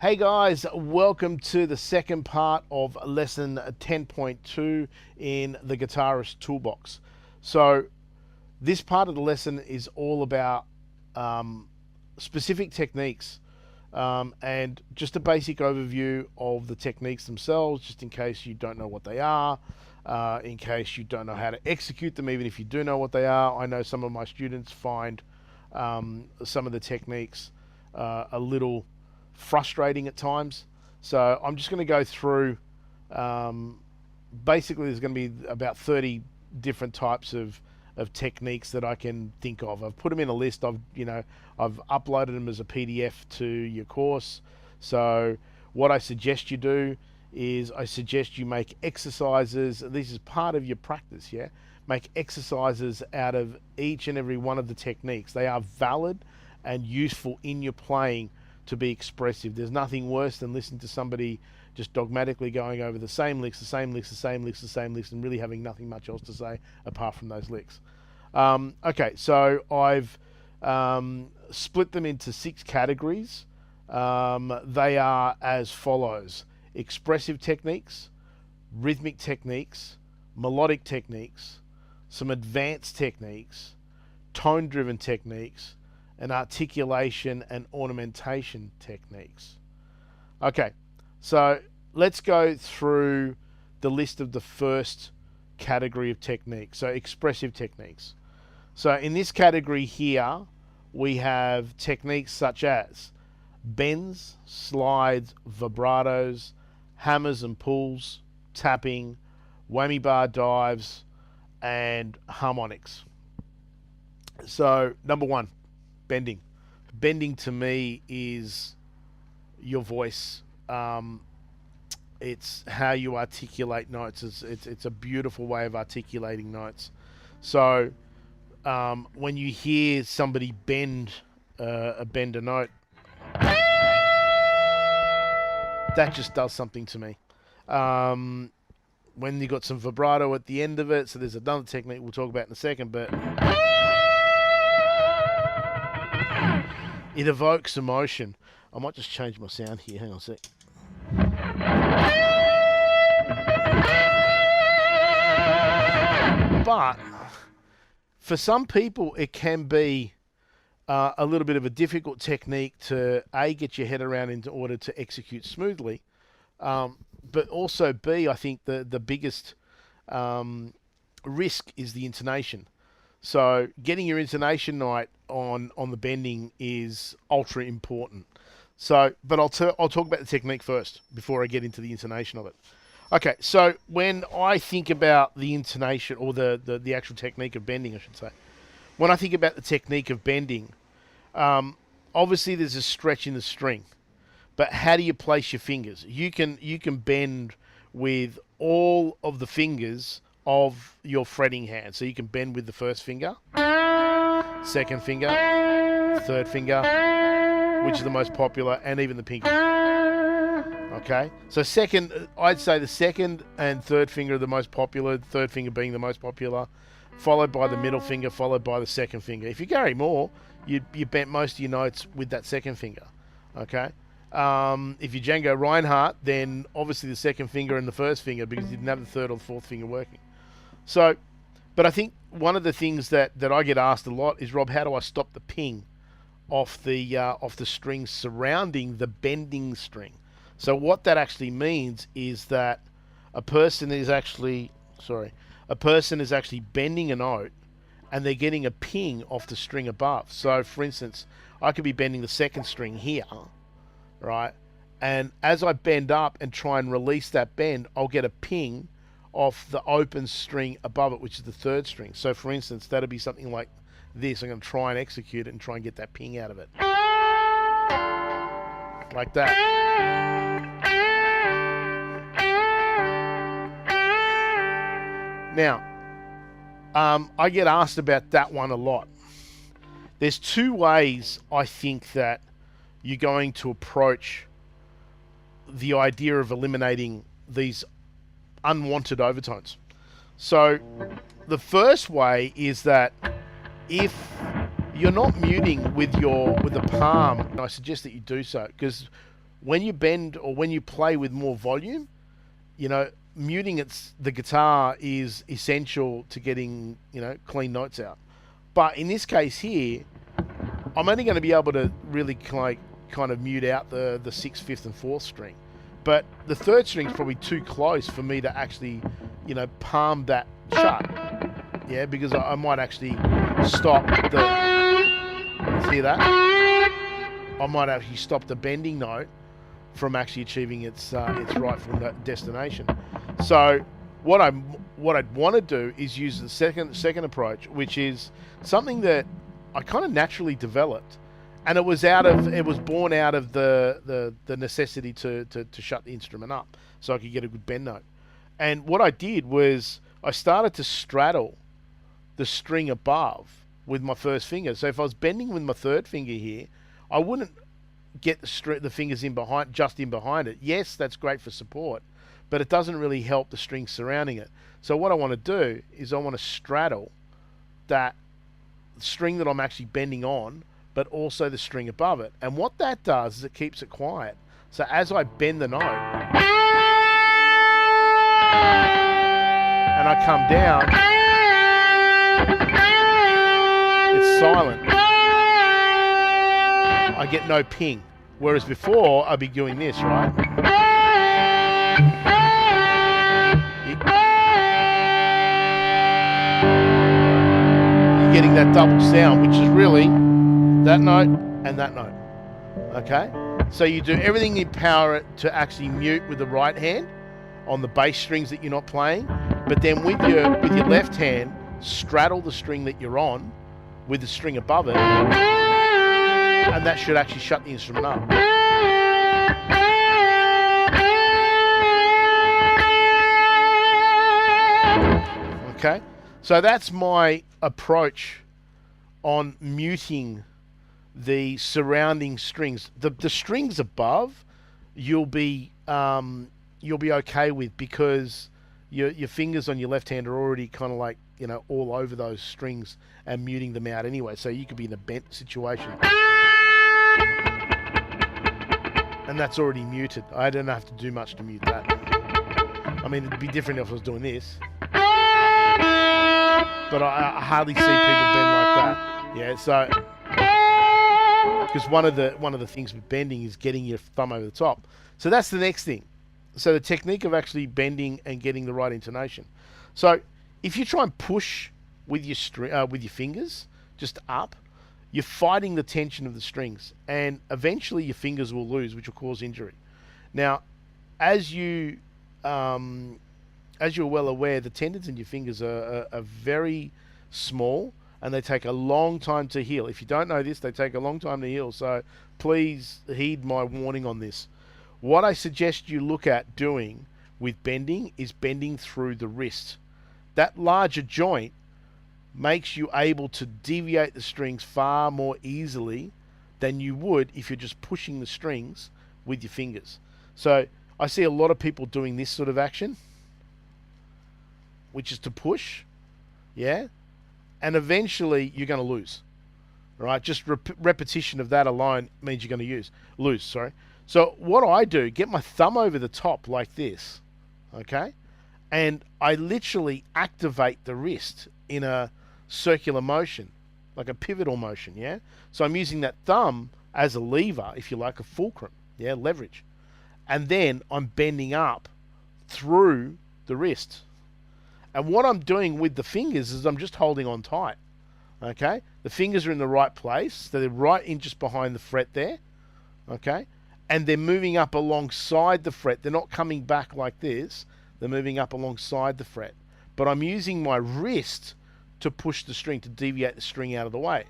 Hey guys, welcome to the second part of lesson 10.2 in the Guitarist Toolbox. So this part of the lesson is all about specific techniques and just a basic overview of the techniques themselves, just in case you don't know what they are, in case you don't know how to execute them, even if you do know what they are. I know some of my students find some of the techniques a little frustrating at times. So I'm just going to go through, basically there's going to be about 30 different types of techniques that I can think of. I've put them in a list. I've uploaded them as a PDF to your course. So what I suggest you do is I suggest you make exercises. This is part of your practice, yeah? Make exercises out of each and every one of the techniques. They are valid and useful in your playing to be expressive. There's nothing worse than listening to somebody just dogmatically going over the same licks, and really having nothing much else to say apart from those licks. Okay, so I've split them into 6 categories. They are as follows: expressive techniques, rhythmic techniques, melodic techniques, some advanced techniques, tone-driven techniques, and articulation and ornamentation techniques. Okay, so let's go through the list of the first category of techniques, so expressive techniques. So in this category here, we have techniques such as bends, slides, vibratos, hammers and pulls, tapping, whammy bar dives, and harmonics. So number one, bending. Bending to me is your voice. It's how you articulate notes. It's a beautiful way of articulating notes. So when you hear somebody bend a note, that just does something to me. When you got some vibrato at the end of it, so there's another technique we'll talk about in a second, but it evokes emotion. I might just change my sound here. Hang on a sec. But for some people, it can be a little bit of a difficult technique to A, get your head around in order to execute smoothly. But also B, I think the biggest risk is the intonation. So getting your intonation right on the bending is ultra important. So, but I'll talk about the technique first before I get into the intonation of it. Okay, so when I think about the intonation, or the actual technique of bending, I should say, when I think about the technique of bending, obviously there's a stretch in the string, but how do you place your fingers? You can bend with all of the fingers of your fretting hand. So you can bend with the first finger, second finger, third finger, which is the most popular, and even the pinky. Okay, so I'd say the second and third finger are the most popular, third finger being the most popular, followed by the middle finger, followed by the second finger. If you Gary Moore, you bent most of your notes with that second finger. Okay, if you're Django Reinhardt, then obviously the second finger and the first finger, because you didn't have the third or the fourth finger working. So, but I think one of the things that I get asked a lot is, Rob, how do I stop the ping off the strings surrounding the bending string? So what that actually means is that a person is actually bending a note, and they're getting a ping off the string above. So for instance, I could be bending the second string here, right? And as I bend up and try and release that bend, I'll get a ping off the open string above it, which is the third string. So for instance, that'll be something like this. I'm going to try and execute it and try and get that ping out of it. Like that. Now, I get asked about that one a lot. There's 2 ways I think that you're going to approach the idea of eliminating these unwanted overtones. So the first way is that if you're not muting with the palm, I suggest that you do so, because when you bend or when you play with more volume, you know, muting the guitar is essential to getting, you know, clean notes out. But in this case here, I'm only going to be able to really kind of mute out the 6th, 5th, and 4th string. But the 3rd string is probably too close for me to actually, you know, palm that shut. Yeah, because I might actually stop the... See that? I might actually stop the bending note from actually achieving its rightful destination. So what I'd want to do is use the second approach, which is something that I kind of naturally developed, and it was born out of the necessity to shut the instrument up so I could get a good bend note. And what I did was I started to straddle the string above with my first finger. So if I was bending with my 3rd finger here, I wouldn't get the fingers in behind it. Yes, that's great for support, but it doesn't really help the strings surrounding it. So what I want to do is I want to straddle that string that I'm actually bending on, but also the string above it. And what that does is it keeps it quiet. So as I bend the note and I come down, it's silent. I get no ping. Whereas before, I'd be doing this, right? You're getting that double sound, which is really that note and that note. Okay? So you do everything in power to actually mute with the right hand on the bass strings that you're not playing, but then with your left hand, straddle the string that you're on with the string above it, and that should actually shut the instrument up. Okay, so that's my approach on muting the surrounding strings. The strings above, you'll be okay with, because your fingers on your left hand are already kind of like, you know, all over those strings and muting them out anyway. So you could be in a bent situation. And that's already muted. I don't have to do much to mute that. I mean, it'd be different if I was doing this. But I hardly see people bend like that. Yeah, so because one of the things with bending is getting your thumb over the top. So that's the next thing. So the technique of actually bending and getting the right intonation. So if you try and push with your fingers just up, you're fighting the tension of the strings, and eventually your fingers will lose, which will cause injury. Now, as you're well aware, the tendons in your fingers are very small, and they take a long time to heal. If you don't know this, they take a long time to heal, so please heed my warning on this. What I suggest you look at doing with bending is bending through the wrist. That larger joint makes you able to deviate the strings far more easily than you would if you're just pushing the strings with your fingers. So I see a lot of people doing this sort of action, which is to push, yeah, and eventually you're going to lose. All right, just repetition of that alone means you're going to lose. Sorry. So what I do, get my thumb over the top like this, okay, and I literally activate the wrist in a circular motion, like a pivotal motion, yeah. So I'm using that thumb as a lever, if you like, a fulcrum, yeah, leverage, and then I'm bending up through the wrist. And what I'm doing with the fingers is I'm just holding on tight, okay? The fingers are in the right place, so they're right in just behind the fret there, okay? And they're moving up alongside the fret. They're not coming back like this. They're moving up alongside the fret. But I'm using my wrist to push the string, to deviate the string out of the way,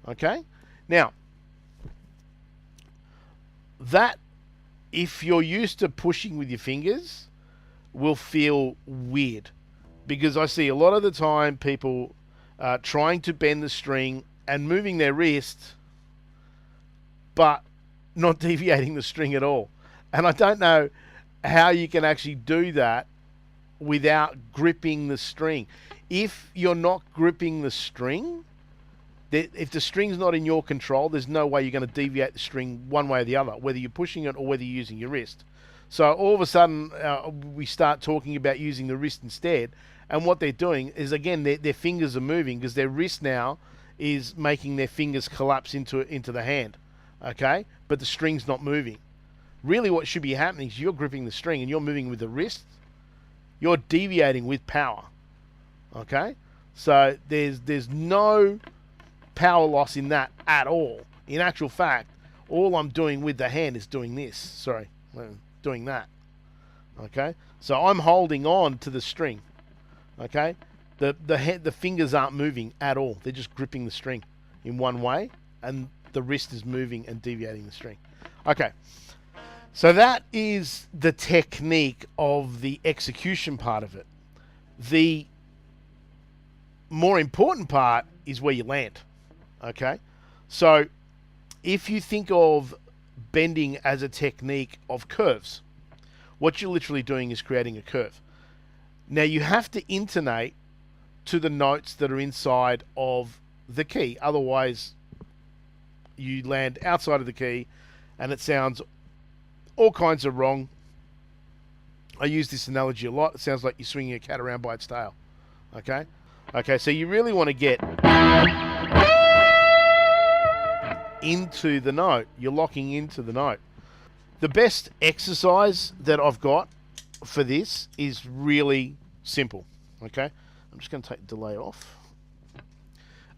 okay? Now, that, if you're used to pushing with your fingers, will feel weird, because I see a lot of the time people trying to bend the string and moving their wrist, but not deviating the string at all. And I don't know how you can actually do that without gripping the string. If you're not gripping the string, If the string's not in your control, there's no way you're going to deviate the string one way or the other, whether you're pushing it or whether you're using your wrist. So all of a sudden, we start talking about using the wrist instead. And what they're doing is, again, their fingers are moving because their wrist now is making their fingers collapse into the hand. Okay? But the string's not moving. Really what should be happening is you're gripping the string and you're moving with the wrist. You're deviating with power. Okay? So there's no power loss in that at all. In actual fact, all I'm doing with the hand is doing this. Sorry, doing that. Okay? So I'm holding on to the string. Okay? The fingers aren't moving at all. They're just gripping the string in one way, and the wrist is moving and deviating the string. Okay. So that is the technique of the execution part of it. The more important part is where you land. Okay? So if you think of bending as a technique of curves, what you're literally doing is creating a curve. Now you have to intonate to the notes that are inside of the key. Otherwise, you land outside of the key and it sounds all kinds of wrong. I use this analogy a lot. It sounds like you're swinging a cat around by its tail. Okay? Okay, so you really want to get into the note. You're locking into the note. The best exercise that I've got for this is really simple. Okay? I'm just going to take delay off.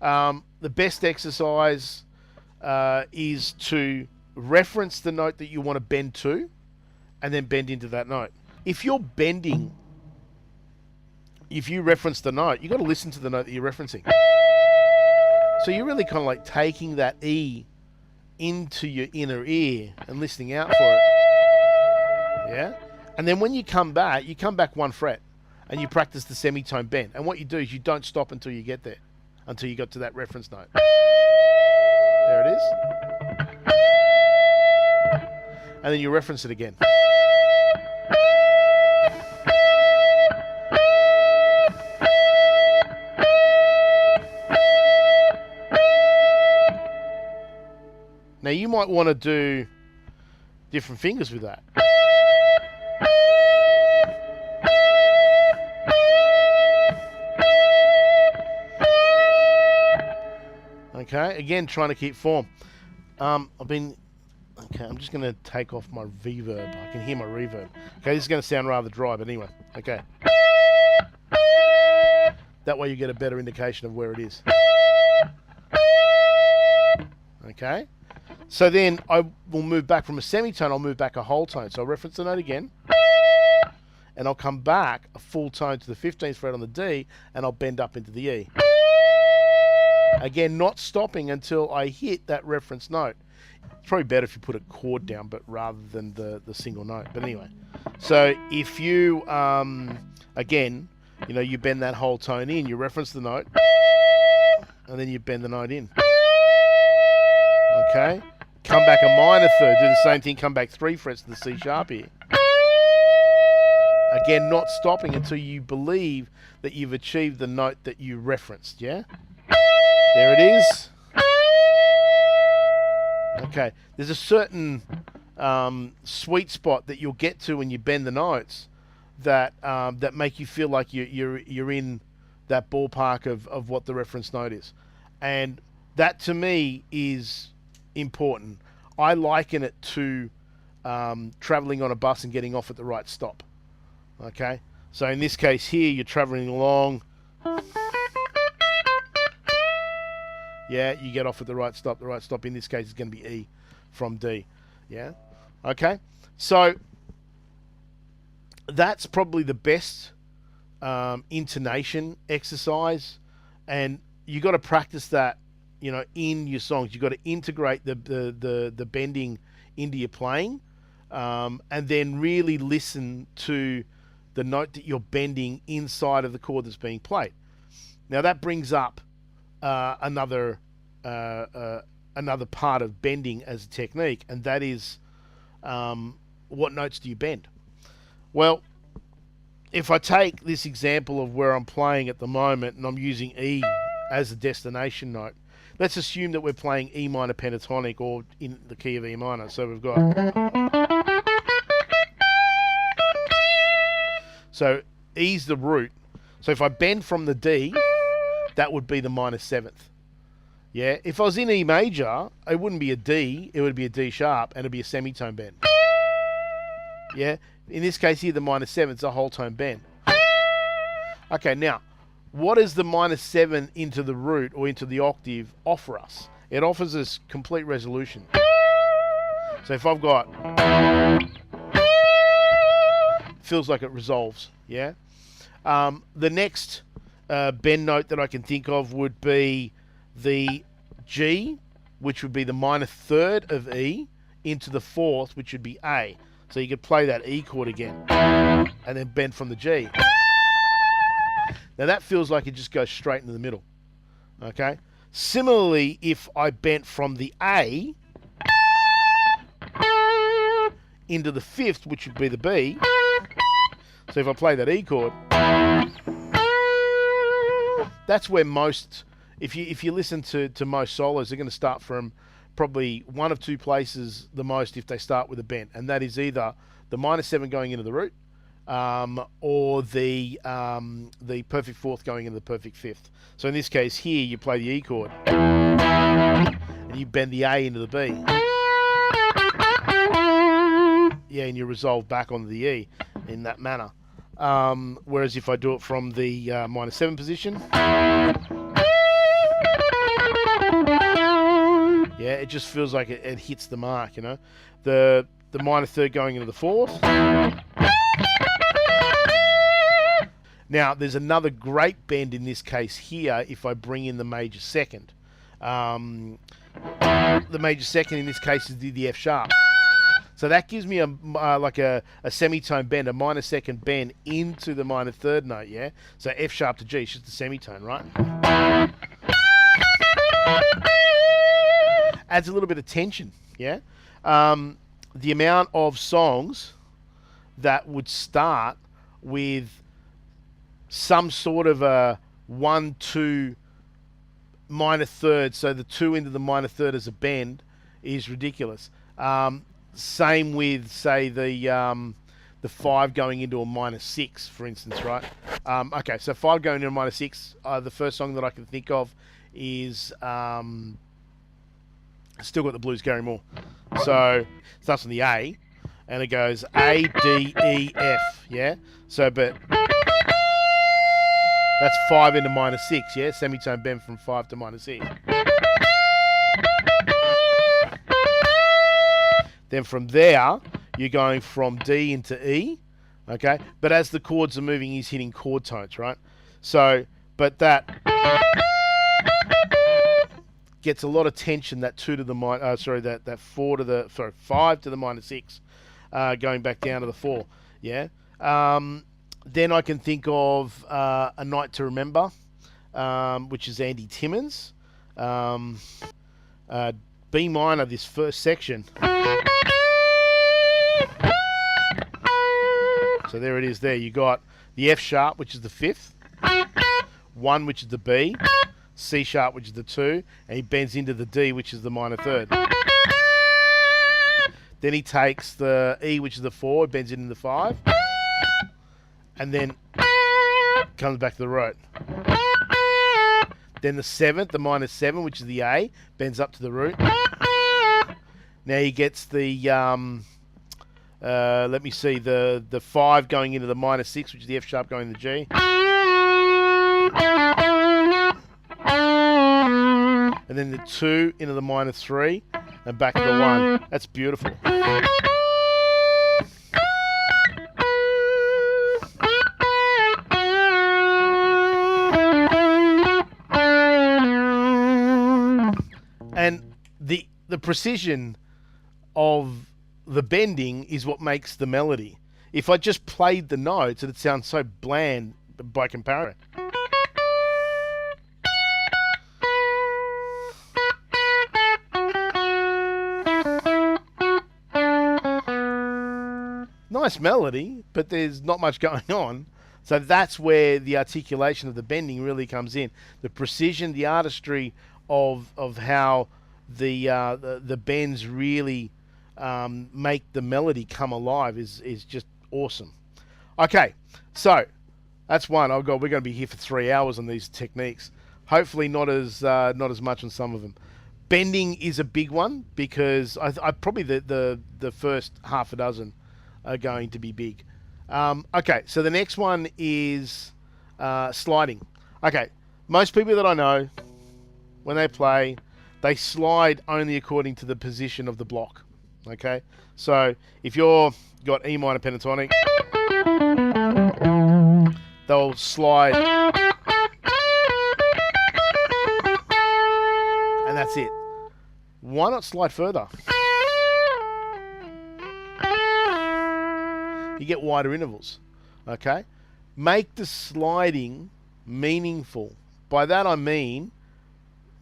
The best exercise is to reference the note that you want to bend to and then bend into that note. If you're bending, if you reference the note, you've got to listen to the note that you're referencing. So you're really kind of like taking that E into your inner ear and listening out for it. Yeah? And then when you come back one fret and you practice the semitone bend. And what you do is you don't stop until you get there, until you got to that reference note. There it is. And then you reference it again. Now you might want to do different fingers with that. Okay, again trying to keep form. Okay, I'm just going to take off my reverb. I can hear my reverb. Okay, this is going to sound rather dry, but anyway. Okay. That way you get a better indication of where it is. Okay. So then I will move back from a semitone, I'll move back a whole tone. So I'll reference the note again. And I'll come back a full tone to the 15th fret on the D, and I'll bend up into the E. Again, not stopping until I hit that reference note. It's probably better if you put a chord down, but rather than the single note. But anyway, so if you, again, you know, you bend that whole tone in, you reference the note, and then you bend the note in. Okay? Come back a minor third, do the same thing, come back 3 frets to the C sharp here. Again, not stopping until you believe that you've achieved the note that you referenced, yeah? There it is. Okay, there's a certain sweet spot that you'll get to when you bend the notes that that make you feel like you're in that ballpark of what the reference note is, and that to me is important. I liken it to traveling on a bus and getting off at the right stop. Okay, so in this case here, you're traveling along. Yeah, you get off at the right stop. The right stop in this case is going to be E from D. Yeah? Okay? So that's probably the best intonation exercise. And you got to practice that, you know, in your songs. You got to integrate the bending into your playing, and then really listen to the note that you're bending inside of the chord that's being played. Now that brings up another part of bending as a technique, and that is what notes do you bend? Well, if I take this example of where I'm playing at the moment and I'm using E as a destination note, let's assume that we're playing E minor pentatonic or in the key of E minor. So we've got... So E's the root. So if I bend from the D, that would be the minor 7th. Yeah, if I was in E major, it wouldn't be a D, it would be a D sharp, and it'd be a semitone bend. Yeah, in this case here, the minor 7th's a whole tone bend. Okay, now, what does the minor 7 into the root or into the octave offer us? It offers us complete resolution. So if I've got... feels like it resolves, yeah? The next bend note that I can think of would be the G, which would be the minor 3rd of E, into the 4th, which would be A. So you could play that E chord again, and then bend from the G. Now that feels like it just goes straight into the middle, okay? Similarly, if I bent from the A into the 5th, which would be the B, so if I play that E chord, that's where most... If you listen to most solos, they're going to start from probably one of two places the most if they start with a bend, and that is either the minor 7 going into the root, or the perfect 4th going into the perfect 5th. So in this case here, you play the E chord, and you bend the A into the B. Yeah, and you resolve back onto the E in that manner. Whereas if I do it from the minor 7 position, yeah, it just feels like it hits the mark, you know. The minor 3rd going into the 4th. Now, there's another great bend in this case here if I bring in the major 2nd. The major 2nd in this case is the F sharp. So that gives me like a semitone bend, a minor 2nd bend into the minor 3rd note, yeah? So F sharp to G, it's just a semitone, right? Adds a little bit of tension, yeah? The amount of songs that would start with some sort of a 1-2 minor 3rd, so the 2 into the minor 3rd as a bend is ridiculous. Same with, say, the 5 going into a minor 6, for instance, right? Okay, so 5 going into a minor 6, the first song that I can think of is... Still Got the Blues, Gary Moore. So it starts on the A, and it goes A, D, E, F, yeah? So, but that's 5 into minor 6, yeah? Semitone bend from 5 to minor 6. Then from there, you're going from D into E, okay? But as the chords are moving, he's hitting chord tones, right? So, but that gets a lot of tension, that 2 to the minor, that 4 to the, 5 to the minor 6, going back down to the 4, yeah? Then I can think of A Night to Remember, which is Andy Timmons. B minor, this first section. So there it is there. You got the F sharp, which is the 5th, 1, which is the B, C sharp, which is the 2, and he bends into the D, which is the minor 3rd. Then he takes the E, which is the 4, bends it into the 5, and then comes back to the root. Then the 7th, the minor 7, which is the A, bends up to the root. Now he gets the let me see, the 5 going into the minor 6, which is the F sharp going to the G. And then the 2 into the minor 3 and back to the 1. That's beautiful. And the precision of the bending is what makes the melody. If I just played the notes, it'd sound so bland by comparison. Nice melody, but there's not much going on. So that's where the articulation of the bending really comes in. The precision, the artistry of how the bends really make the melody come alive is just awesome. Okay, so that's one. We're going to be here for 3 hours on these techniques. Hopefully not as much on some of them. Bending is a big one because I probably the first half a dozen are going to be big. Okay, so the next one is sliding. Okay, most people that I know, when they play, they slide only according to the position of the block. Okay, so if you're got E minor pentatonic, they'll slide, and that's it. Why not slide further? You get wider intervals. Okay, make the sliding meaningful. By that I mean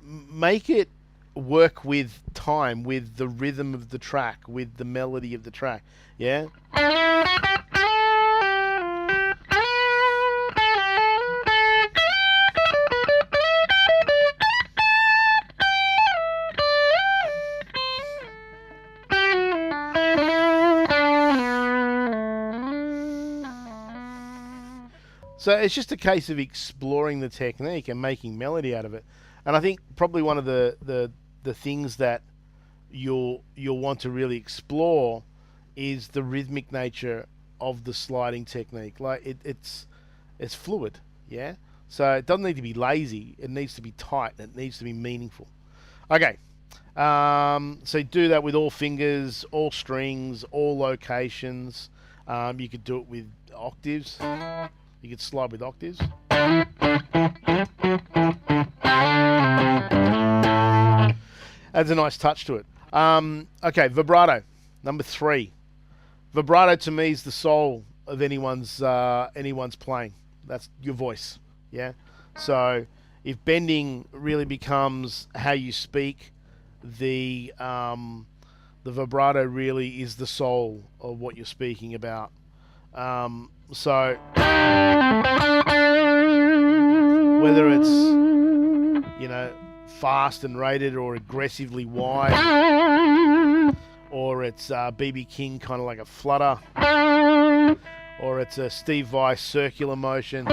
make it work with time, with the rhythm of the track, with the melody of the track. Yeah. So it's just a case of exploring the technique and making melody out of it. And I think probably one of the things that you'll want to really explore is the rhythmic nature of the sliding technique. Like it's fluid, yeah. So it doesn't need to be lazy. It needs to be tight. And it needs to be meaningful. Okay. So do that with all fingers, all strings, all locations. You could do it with octaves. You could slide with octaves. Adds a nice touch to it. Okay, vibrato, number 3. Vibrato to me is the soul of anyone's playing. That's your voice, yeah? So if bending really becomes how you speak, the vibrato really is the soul of what you're speaking about. So whether it's, you know, fast and rated or aggressively wide, or it's BB King kind of like a flutter, or it's a Steve Vai circular motion,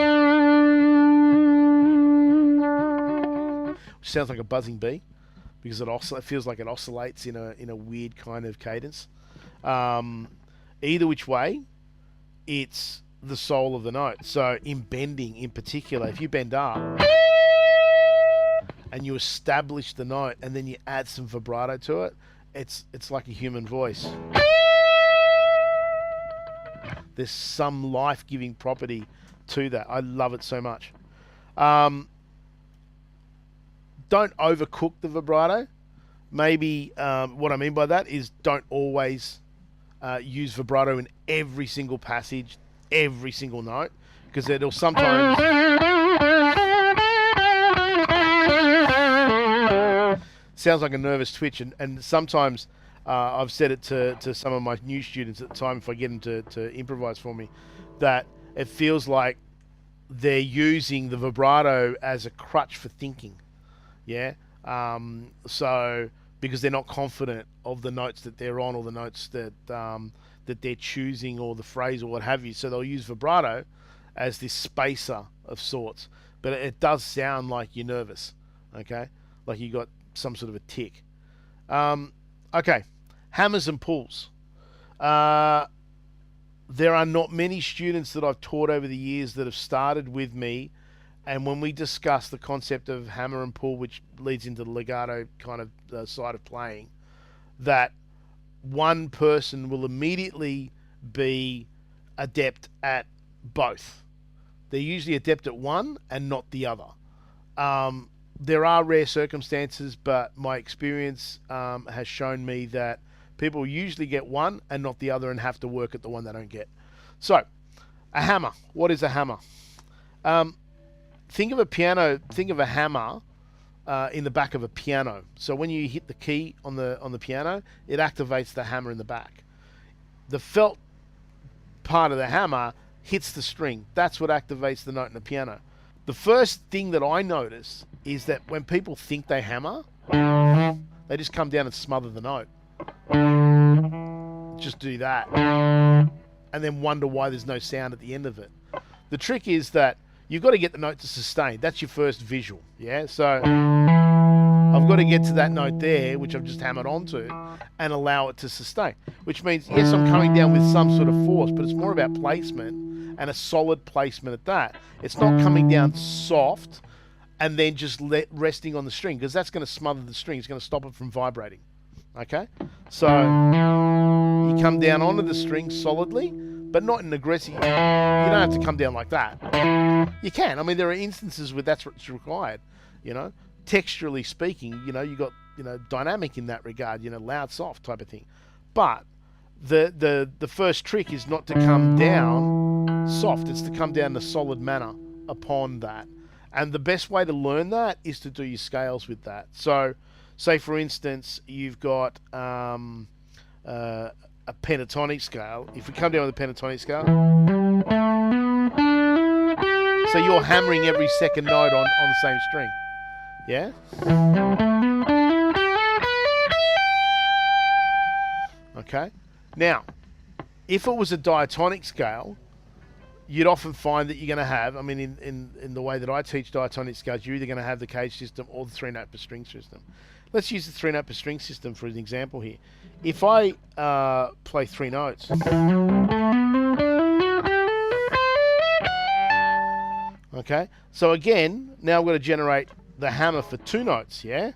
which sounds like a buzzing bee because it feels like it oscillates in a weird kind of cadence. Either which way, it's the soul of the note. So in bending in particular, if you bend up and you establish the note and then you add some vibrato to it, it's like a human voice. There's some life-giving property to that. I love it so much. Don't overcook the vibrato. Maybe what I mean by that is don't always use vibrato in every single passage, every single note, because it'll sometimes sounds like a nervous twitch, and sometimes I've said it to some of my new students at the time, if I get them to improvise for me, that it feels like they're using the vibrato as a crutch for thinking, yeah. So because they're not confident of the notes that they're on, or the notes that they're choosing, or the phrase, or what have you. So they'll use vibrato as this spacer of sorts. But it does sound like you're nervous, okay? Like you got some sort of a tick. Okay, hammers and pulls. There are not many students that I've taught over the years that have started with me, and when we discuss the concept of hammer and pull, which leads into the legato kind of side of playing, that one person will immediately be adept at both. They're usually adept at one and not the other. There are rare circumstances, but my experience has shown me that people usually get one and not the other, and have to work at the one they don't get. So, a hammer. What is a hammer? Think of a piano. Think of a hammer in the back of a piano. So when you hit the key on the piano, it activates the hammer in the back. The felt part of the hammer hits the string. That's what activates the note in the piano. The first thing that I notice is that when people think they hammer, they just come down and smother the note. Just do that. And then wonder why there's no sound at the end of it. The trick is that you've got to get the note to sustain. That's your first visual, yeah? So I've got to get to that note there, which I've just hammered onto, and allow it to sustain. Which means, yes, I'm coming down with some sort of force, but it's more about placement, and a solid placement at that. It's not coming down soft and then just resting on the string, because that's going to smother the string. It's going to stop it from vibrating. Okay? So you come down onto the string solidly, but not in aggressive. You don't have to come down like that. You can. I mean, there are instances where that's what's required. You know, texturally speaking, you know, you got, you know, dynamic in that regard. You know, loud, soft type of thing. But the first trick is not to come down soft. It's to come down in a solid manner upon that. And the best way to learn that is to do your scales with that. So, say for instance, you've got a pentatonic scale. If we come down with a pentatonic scale, so you're hammering every second note on the same string, yeah? Okay. Now, if it was a diatonic scale, you'd often find that you're going to have, I mean, in the way that I teach diatonic scales, you're either going to have the cage system or the 3-note per string system. Let's use the 3-note per string system for an example here. If I play 3 notes, okay, so again, now I've got to generate the hammer for 2 notes, yeah?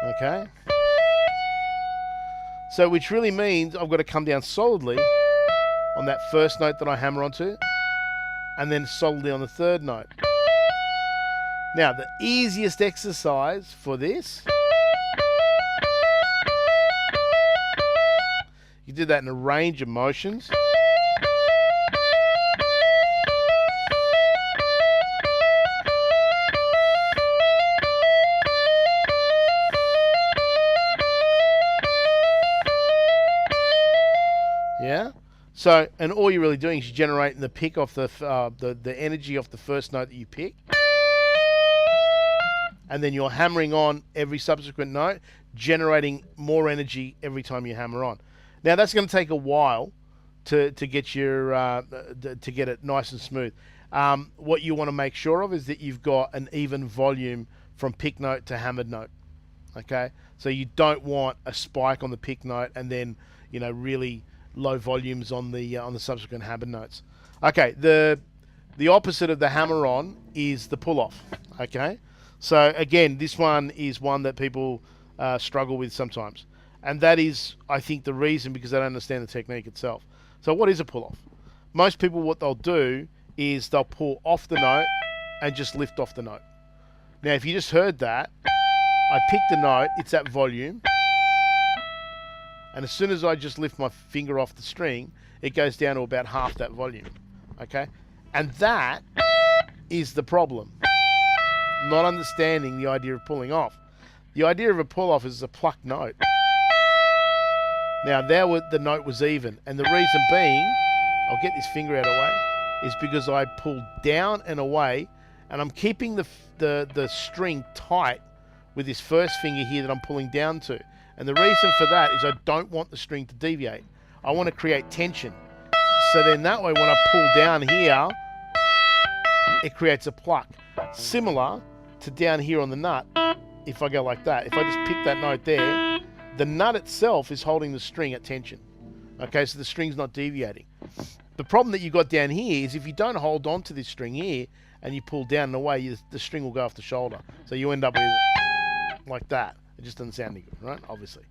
Okay. So which really means I've got to come down solidly on that first note that I hammer onto, and then solidly on the 3rd note. Now, the easiest exercise for this, you do that in a range of motions. Yeah? So, and all you're really doing is you're generating the pick off the energy off the first note that you pick. And then you're hammering on every subsequent note, generating more energy every time you hammer on. Now that's going to take a while to get your to get it nice and smooth. What you want to make sure of is that you've got an even volume from pick note to hammered note. Okay, so you don't want a spike on the pick note and then, you know, really low volumes on the subsequent hammered notes. Okay, the opposite of the hammer-on is the pull-off. Okay. So again, this one is one that people struggle with sometimes. And that is, I think, the reason, because they don't understand the technique itself. So what is a pull-off? Most people, what they'll do is they'll pull off the note and just lift off the note. Now, if you just heard that, I pick the note, it's that volume. And as soon as I just lift my finger off the string, it goes down to about half that volume. Okay? And that is the problem. Not understanding the idea of pulling off. The idea of a pull-off is a plucked note. Now, there the note was even, and the reason being, I'll get this finger out of the way, is because I pulled down and away, and I'm keeping the string tight with this first finger here that I'm pulling down to. And the reason for that is I don't want the string to deviate. I want to create tension. So then that way, when I pull down here, it creates a pluck. Similar to down here on the nut, if I go like that. If I just pick that note there, the nut itself is holding the string at tension. Okay, so the string's not deviating. The problem that you got down here is if you don't hold on to this string here and you pull down and away, the string will go off the shoulder. So you end up with like that. It just doesn't sound any good, right? Obviously.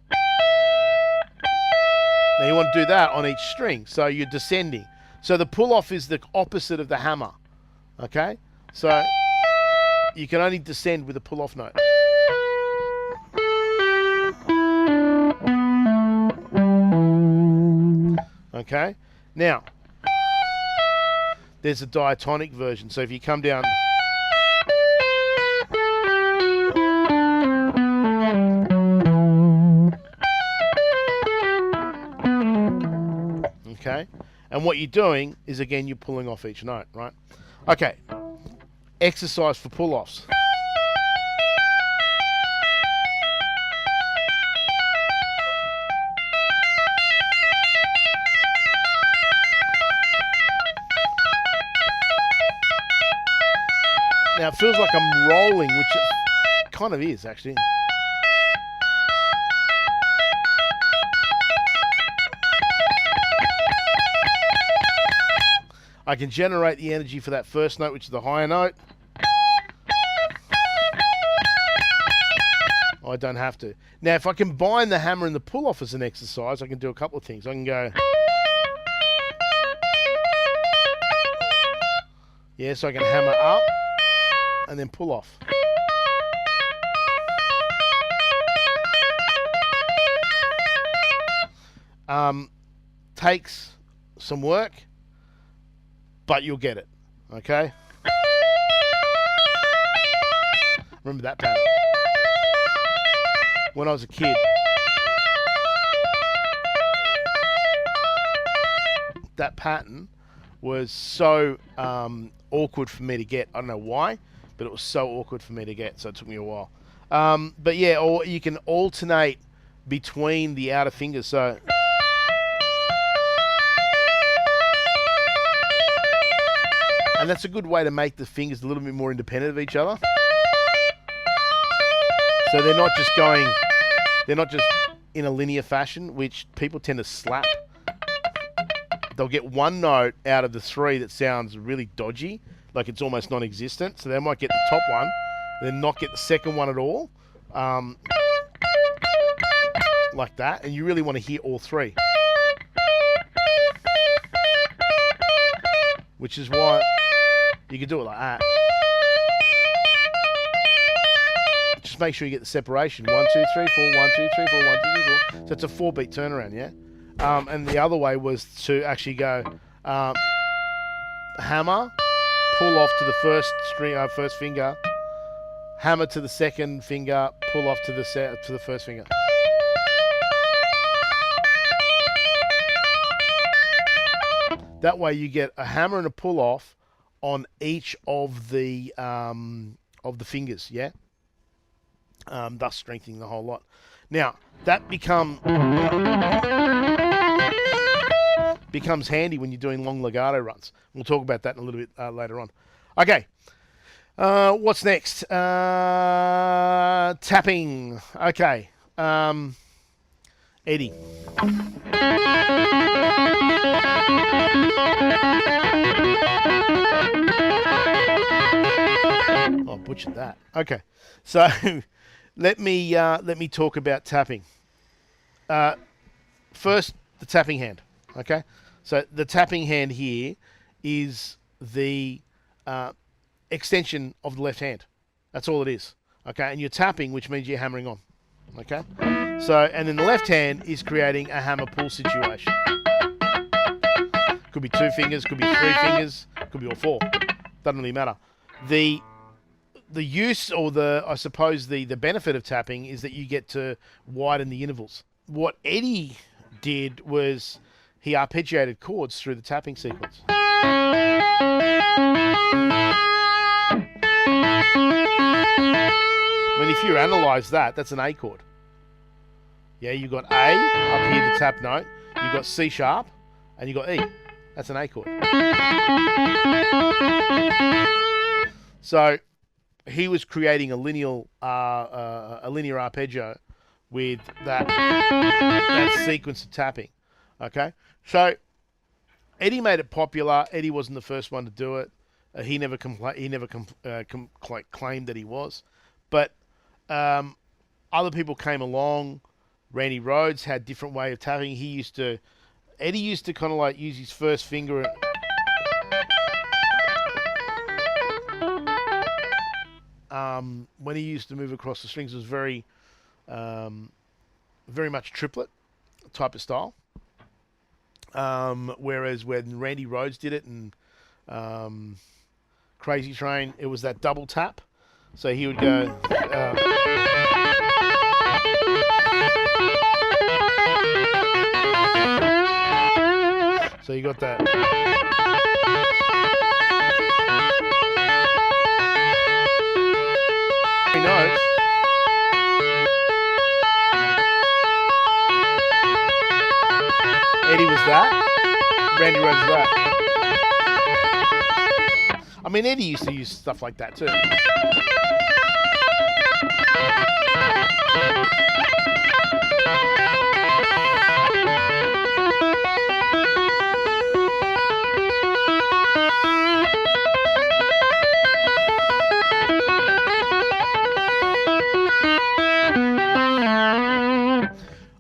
Now you want to do that on each string. So you're descending. So the pull-off is the opposite of the hammer. Okay? So you can only descend with a pull-off note. Okay? Now, there's a diatonic version. So if you come down... Okay? And what you're doing is, again, you're pulling off each note, right? Okay. exercise for pull-offs. Now it feels like I'm rolling, which it kind of is actually. I can generate the energy for that first note, which is the higher note. I don't have to. Now, if I combine the hammer and the pull-off as an exercise, I can do a couple of things. I can go... Yeah, so I can hammer up and then pull off. Takes some work, but you'll get it, okay? Remember that pattern. When I was a kid, that pattern was so awkward for me to get. I don't know why, but it was so awkward for me to get, so it took me a while. But yeah, or you can alternate between the outer fingers, so... And that's a good way to make the fingers a little bit more independent of each other. So they're not just going, they're not just in a linear fashion, which people tend to slap. They'll get one note out of the three that sounds really dodgy, like it's almost non-existent. So they might get the top one, and then not get the second one at all. Like that. And you really want to hear all three. Which is why you can do it like that. Just make sure you get the separation. 1, 2, 3, 4, 1, 2, 3, 4, 1, 2, 3, 4. So it's a 4-beat turnaround, yeah? And the other way was to actually go hammer, pull off to the first string, first finger, hammer to the second finger, pull off to the first finger. That way you get a hammer and a pull off on each of the fingers, yeah? Thus strengthening the whole lot. Now, that becomes handy when you're doing long legato runs. We'll talk about that in a little bit later on. Okay, what's next? Tapping. Okay, Eddie. Oh, butchered that. Okay, so let me talk about tapping. First, the tapping hand. Okay, so the tapping hand here is the extension of the left hand. That's all it is. Okay, and you're tapping, which means you're hammering on. Okay, so and then the left hand is creating a hammer pull situation. Could be 2 fingers, could be 3 fingers, could be all 4. Doesn't really matter. The use, or I suppose the benefit of tapping is that you get to widen the intervals. What Eddie did was he arpeggiated chords through the tapping sequence. I mean, if you analyze that, that's an A chord. Yeah, you got A up here, the tap note. You got C sharp, and you got E. That's an A chord. So he was creating a linear arpeggio with that sequence of tapping. Okay, so Eddie made it popular. Eddie wasn't the first one to do it. He never claimed that he was, but other people came along. Randy Rhoads had a different way of tapping. Eddie used to kind of like use his first finger when he used to move across the strings. It was very much triplet type of style. Whereas when Randy Rhoads did it and Crazy Train, it was that double tap. So he would go... so you got that. that. Randy Rhoads that. I mean, Eddie used to use stuff like that too.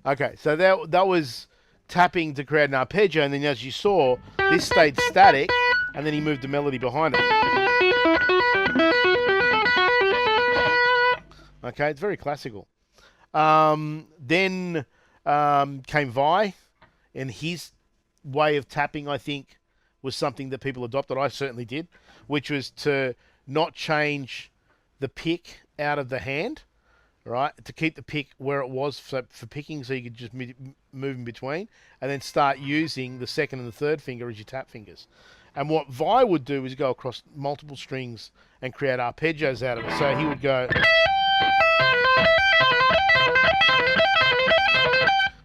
Okay, so that was tapping to create an arpeggio, and then as you saw, this stayed static, and then he moved the melody behind it. Okay, it's very classical. Then came Vi, and his way of tapping, I think, was something that people adopted. I certainly did, which was to not change the pick out of the hand, right? To keep the pick where it was for picking, so you could just move in between, and then start using the second and the third finger as your tap fingers. And what Vi would do is go across multiple strings and create arpeggios out of it. So he would go.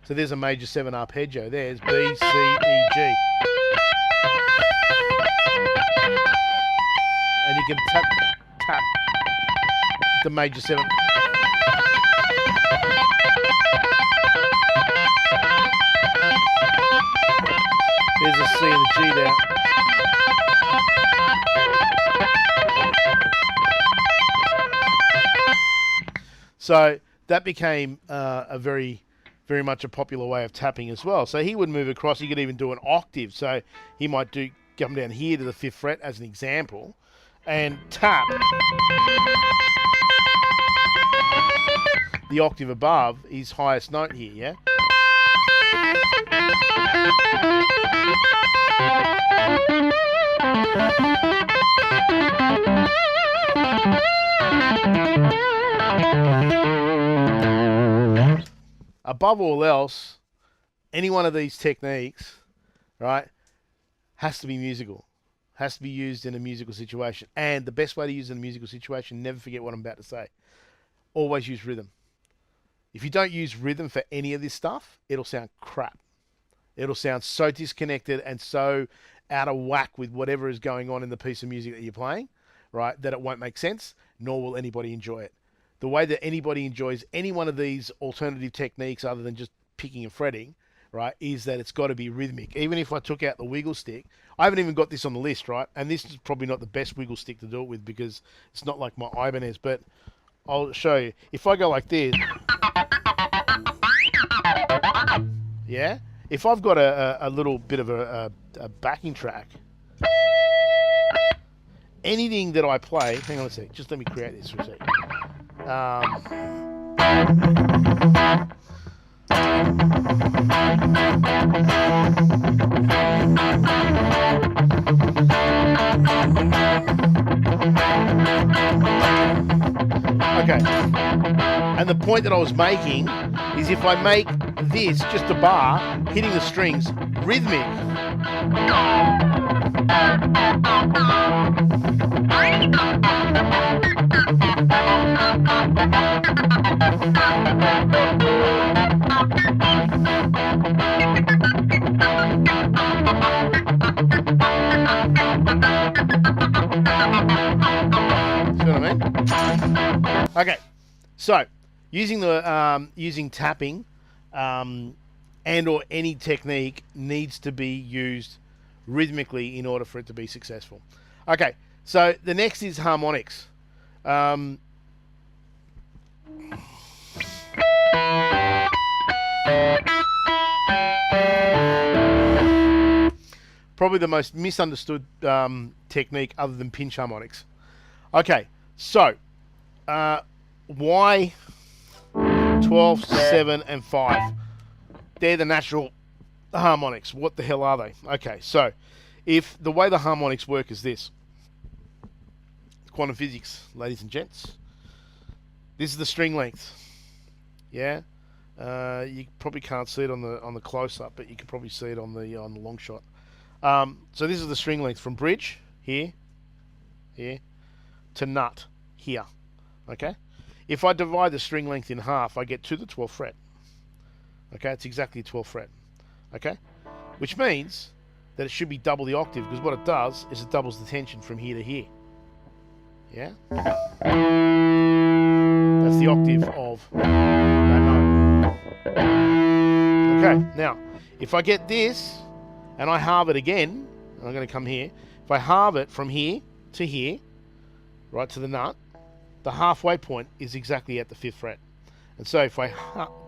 So there's a major 7 arpeggio. There's B, C, E, G. And you can tap the major 7. There's a C and a G there. So that became very much a popular way of tapping as well. So he would move across. He could even do an octave. So he might come down here to the 5th fret as an example and tap the octave above his highest note here, yeah? Above all else, any one of these techniques, right, has to be musical. Has to be used in a musical situation. And the best way to use it in a musical situation, never forget what I'm about to say. Always use rhythm. If you don't use rhythm for any of this stuff, it'll sound crap. It'll sound so disconnected and so out of whack with whatever is going on in the piece of music that you're playing, right, that it won't make sense, nor will anybody enjoy it. The way that anybody enjoys any one of these alternative techniques other than just picking and fretting, right, is that it's got to be rhythmic. Even if I took out the wiggle stick, I haven't even got this on the list, right, and this is probably not the best wiggle stick to do it with because it's not like my Ibanez, but I'll show you. If I go like this, yeah, if I've got a little bit of a backing track, anything that I play, hang on a sec, just let me create this for a sec. Okay, and the point that I was making is if I make this just a bar hitting the strings rhythmic, see what I mean? Okay, so using tapping and or any technique needs to be used rhythmically in order for it to be successful. Okay, so the next is harmonics. Probably the most misunderstood technique other than pinch harmonics. Okay, so why 12, 7, and 5? They're the natural harmonics. What the hell are they? Okay, so if the way the harmonics work is this. Quantum physics, ladies and gents. This is the string length. Yeah? You probably can't see it on the close-up, but you can probably see it on the long shot. So this is the string length from bridge, here, to nut, here. Okay? If I divide the string length in half, I get to the 12th fret. Okay, it's exactly 12th fret. Okay? which means that it should be double the octave, because what it does is it doubles the tension from here to here. Yeah? That's the octave of that note. Okay, now, if I get this, and I halve it again, and I'm going to come here, if I halve it from here to here, right to the nut, the halfway point is exactly at the 5th fret. And so if I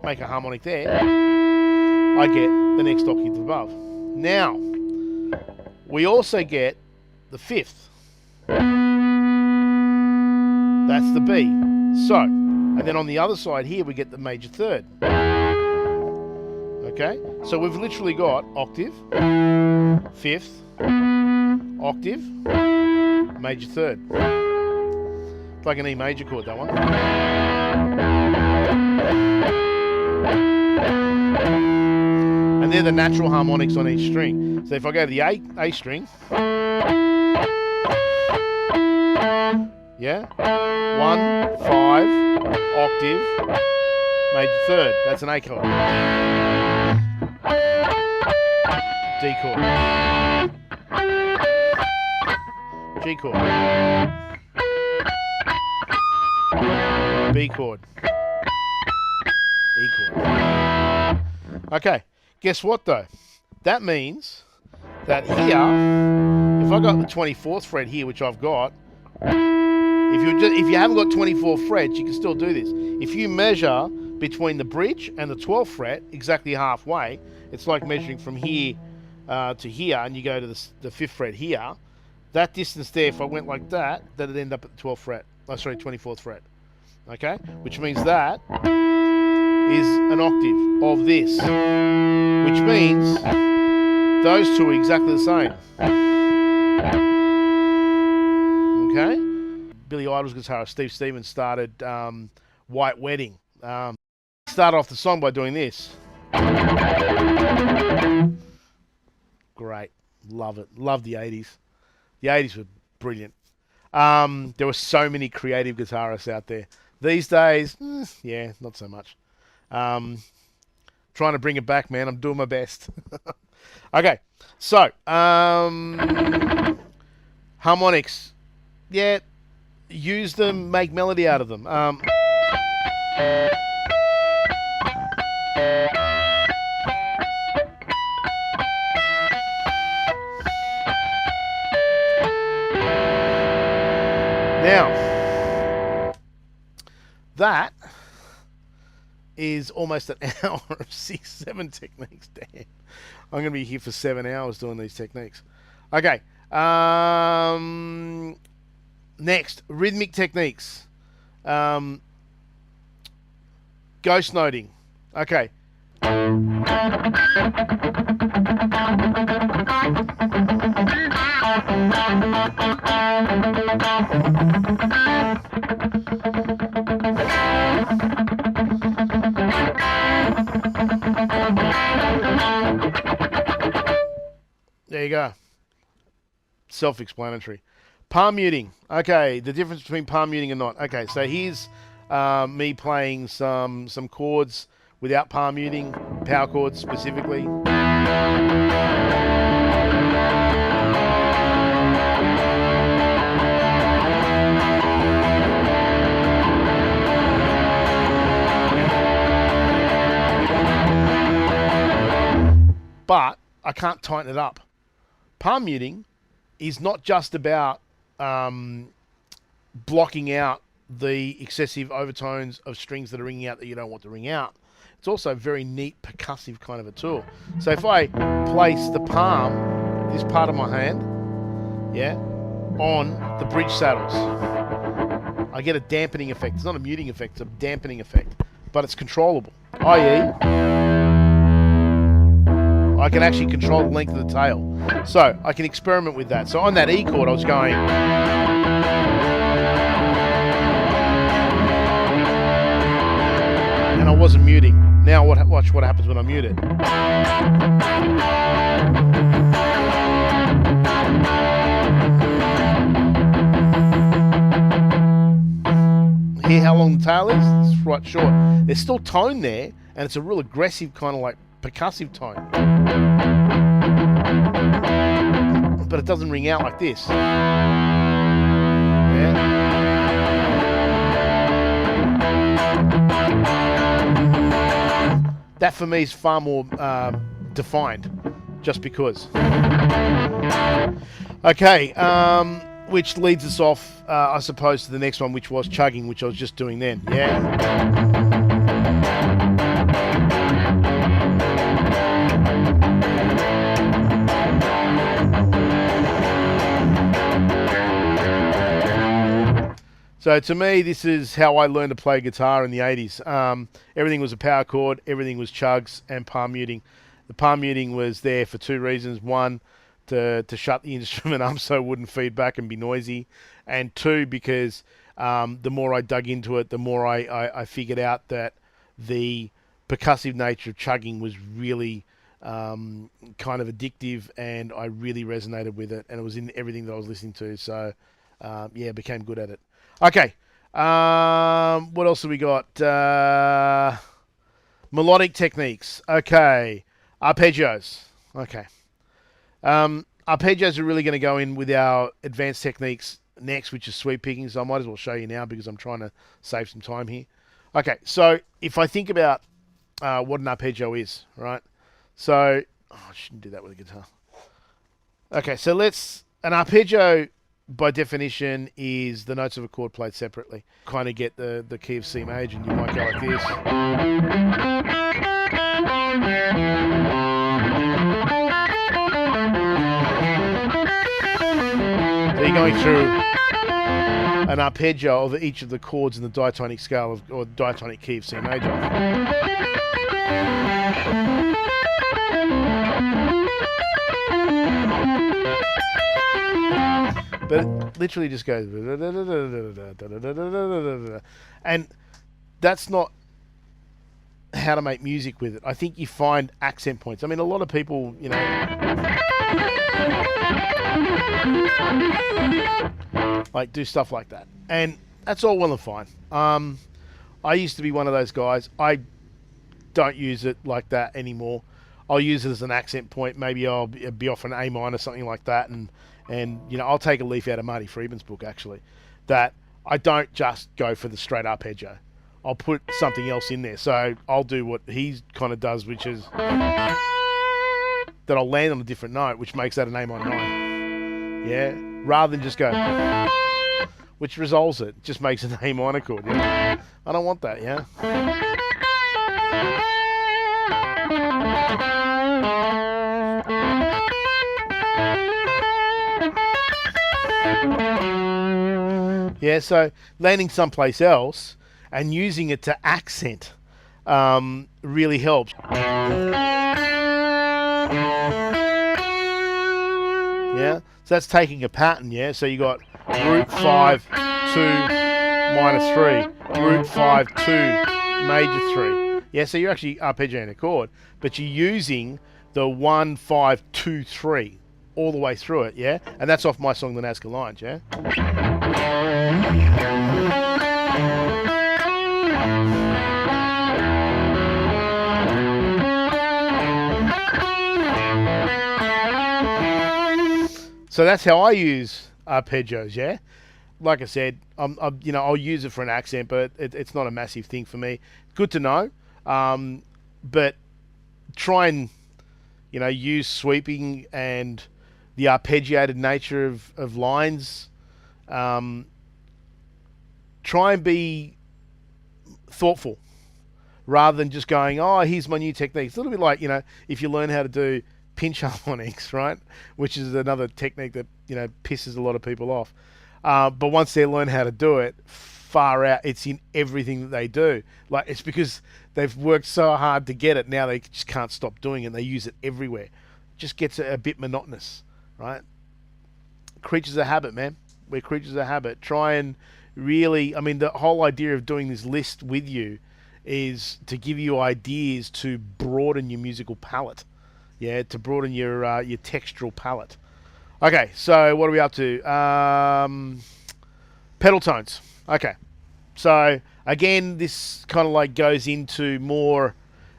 make a harmonic there, I get the next octave above. Now, we also get the 5th. That's the B. So, and then on the other side here, we get the major 3rd. Okay? So we've literally got octave, 5th, octave, major 3rd. It's like an E major chord, that one. And they're the natural harmonics on each string. So if I go to the A string, yeah, 1, 5, octave, major 3rd. That's an A chord. D chord. G chord. B chord. E chord. Okay, guess what though? That means that here, if I got the 24th fret here, which I've got, if you haven't got 24 frets, you can still do this. If you measure between the bridge and the 12th fret exactly halfway, it's like measuring from here to here, and you go to the 5th fret here. That distance there, if I went like that, that'd end up at the 12th fret. Oh, sorry, 24th fret. Okay, which means that is an octave of this, which means those two are exactly the same. Okay. Billy Idol's guitarist Steve Stevens started White Wedding. Started off the song by doing this. Great. Love it. Love the 80s. The 80s were brilliant. There were so many creative guitarists out there. These days, yeah, not so much. Trying to bring it back, man. I'm doing my best. Okay, so harmonics. Yeah, use them, make melody out of them. Now, that is almost an hour of 6-7 techniques. Damn, I'm going to be here for 7 hours doing these techniques. Okay, next, rhythmic techniques. Ghost noting. Okay. There you go. Self-explanatory. Palm muting. Okay, the difference between palm muting and not. Okay, so here's me playing some chords without palm muting, power chords specifically. But I can't tighten it up. Palm muting is not just about blocking out the excessive overtones of strings that are ringing out that you don't want to ring out. It's also a very neat percussive kind of a tool. So if I place the palm, this part of my hand, yeah, on the bridge saddles, I get a dampening effect. It's not a muting effect, it's a dampening effect, but it's controllable, i.e. I can actually control the length of the tail. So I can experiment with that. So on that E chord, I was going. And I wasn't muting. Now watch what happens when I mute it. Hear how long the tail is? It's right short. There's still tone there, and it's a real aggressive kind of like percussive tone. but it doesn't ring out like this. Yeah. That for me is far more defined, just because. Okay, which leads us off, I suppose, to the next one, which was chugging, which I was just doing then. Yeah. So to me, this is how I learned to play guitar in the 80s. Everything was a power chord, everything was chugs and palm muting. The palm muting was there for two reasons. One, to shut the instrument up so it wouldn't feedback and be noisy. And two, because the more I dug into it, the more I figured out that the percussive nature of chugging was really kind of addictive, and I really resonated with it, and it was in everything that I was listening to. So yeah, became good at it. Okay, what else have we got? Melodic techniques. Okay, arpeggios. Okay, arpeggios are really going to go in with our advanced techniques next, which is sweep picking. So I might as well show you now because I'm trying to save some time here. Okay, so if I think about what an arpeggio is, right? So I shouldn't do that with a guitar. Okay, so an arpeggio, by definition, is the notes of a chord played separately. Kind of get the key of C major, and you might go like this. So you're going through an arpeggio of each of the chords in the diatonic scale or diatonic key of C major. But it literally just goes, and that's not how to make music with it. I think you find accent points. I mean, a lot of people, you know, like do stuff like that, and that's all well and fine. I used to be one of those guys. I don't use it like that anymore. I'll use it as an accent point. Maybe I'll be off an A minor, something like that, and you know, I'll take a leaf out of Marty Friedman's book, actually, that I don't just go for the straight arpeggio. I'll put something else in there. So I'll do what he kind of does, which is that I'll land on a different note, which makes that an A minor 9. Yeah, rather than just go, which resolves it, just makes an A minor chord. Yeah? I don't want that, yeah? Yeah, so landing someplace else and using it to accent really helps. Yeah, so that's taking a pattern, yeah? So you got root 5, 2, minor 3, root 5, 2, major 3. Yeah, so you're actually arpeggiating a chord, but you're using the 1, 5, 2, 3 all the way through it, yeah? And that's off my song, The Nazca Lines, yeah? So that's how I use arpeggios, yeah? Like I said, you know, I'll use it for an accent, but it's not a massive thing for me. Good to know, but try and, you know, use sweeping and the arpeggiated nature of lines. Try and be thoughtful rather than just going, oh, here's my new technique. It's a little bit like, you know, if you learn how to do pinch harmonics, right? Which is another technique that, you know, pisses a lot of people off. But once they learn how to do it, far out, it's in everything that they do. Like, it's because they've worked so hard to get it, now they just can't stop doing it. They use it everywhere. It just gets a bit monotonous, right? Creatures of habit, man. We're creatures of habit. Try and really, I mean, the whole idea of doing this list with you is to give you ideas to broaden your musical palette. Yeah, to broaden your textural palette. Okay, so what are we up to? Pedal tones. Okay, so again, this kind of like goes into more,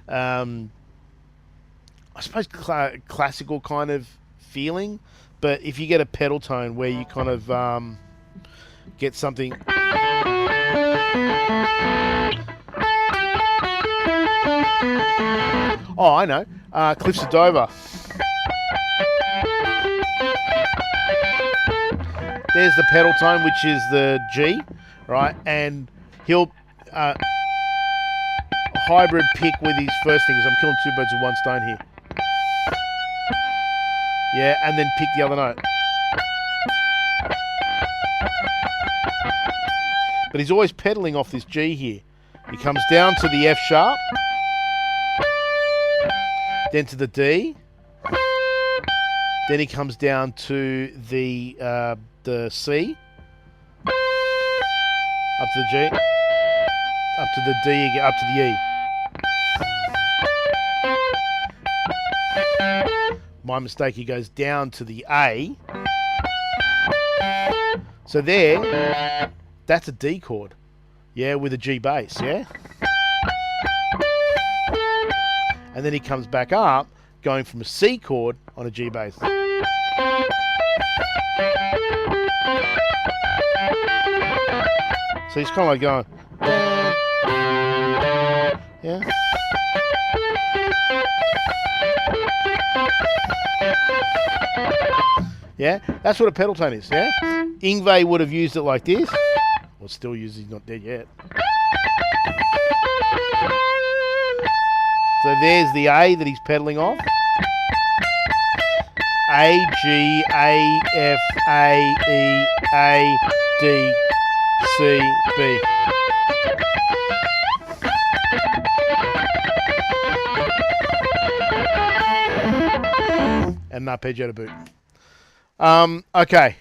I suppose, classical kind of feeling, But if you get a pedal tone where you kind of get something... Oh, I know. Cliffs of Dover. There's the pedal tone, which is the G, right? And he'll hybrid pick with his first fingers. I'm killing two birds with one stone here. Yeah, and then pick the other note. But he's always pedaling off this G here. He comes down to the F sharp, then to the D, then he comes down to the C, up to the G, up to the D again, up to the E. My mistake, he goes down to the A. So there, that's a D chord. Yeah, with a G bass, yeah? And then he comes back up, going from a C chord on a G bass. So he's kind of like going, yeah. Yeah, that's what a pedal tone is, yeah? Yngwie would have used it like this. Well, still uses, he's not dead yet. So there's the A that he's pedaling off. A, G, A, F, A, E, A, D, C, B. And an arpeggio to boot. Okay.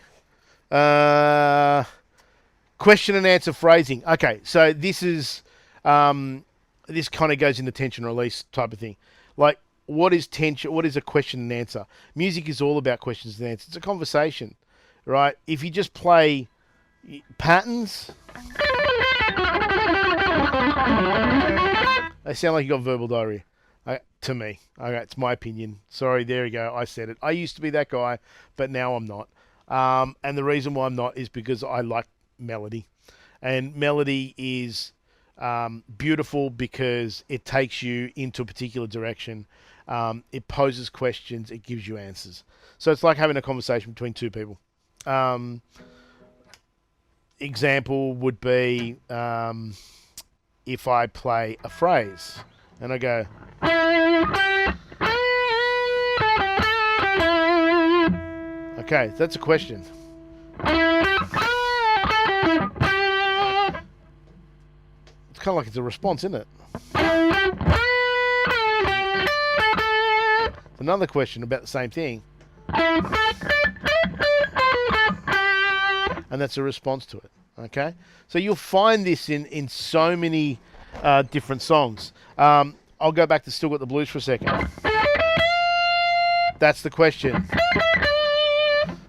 Question and answer phrasing. Okay, so this is this kind of goes into tension release type of thing. Like, what is tension? What is a question and answer? Music is all about questions and answers. It's a conversation, right? If you just play patterns, they sound like you got verbal diarrhea. To me. Okay, it's my opinion. Sorry, there you go. I said it. I used to be that guy, but now I'm not. And the reason why I'm not is because I like melody. And melody is beautiful because it takes you into a particular direction. It poses questions. It gives you answers. So it's like having a conversation between two people. Example would be if I play a phrase and I go... Okay, that's a question. It's kind of like it's a response, isn't it? It's another question about the same thing. And that's a response to it. Okay? So you'll find this in so many different songs. I'll go back to Still Got the Blues for a second. That's the question.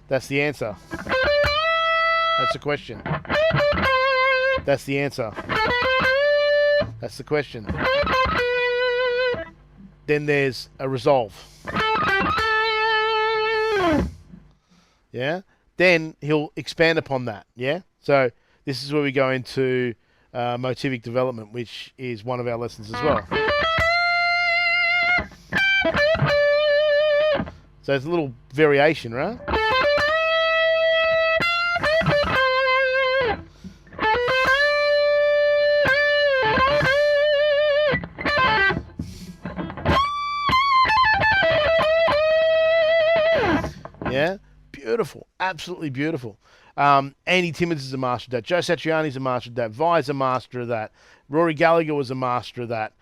That's the answer. That's the question. That's the answer. That's the question. Then there's a resolve. Yeah? Then he'll expand upon that. Yeah? So this is where we go into motivic development, which is one of our lessons as well. So it's a little variation, right? Yeah, beautiful, absolutely beautiful. Andy Timmons is a master of that. Joe Satriani's a master of that. Vi's a master of that. Rory Gallagher was a master of that.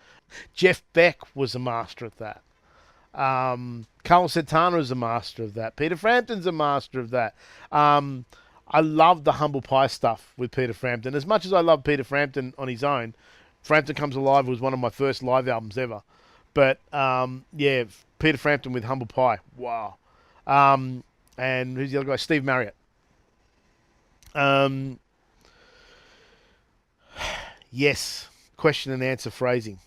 Jeff Beck was a master of that. Carlos Santana is a master of that. Peter Frampton's a master of that. I love the Humble Pie stuff with Peter Frampton. As much as I love Peter Frampton on his own, Frampton Comes Alive was one of my first live albums ever. But, yeah, Peter Frampton with Humble Pie. Wow. And who's the other guy? Steve Marriott. Yes. Question and answer phrasing.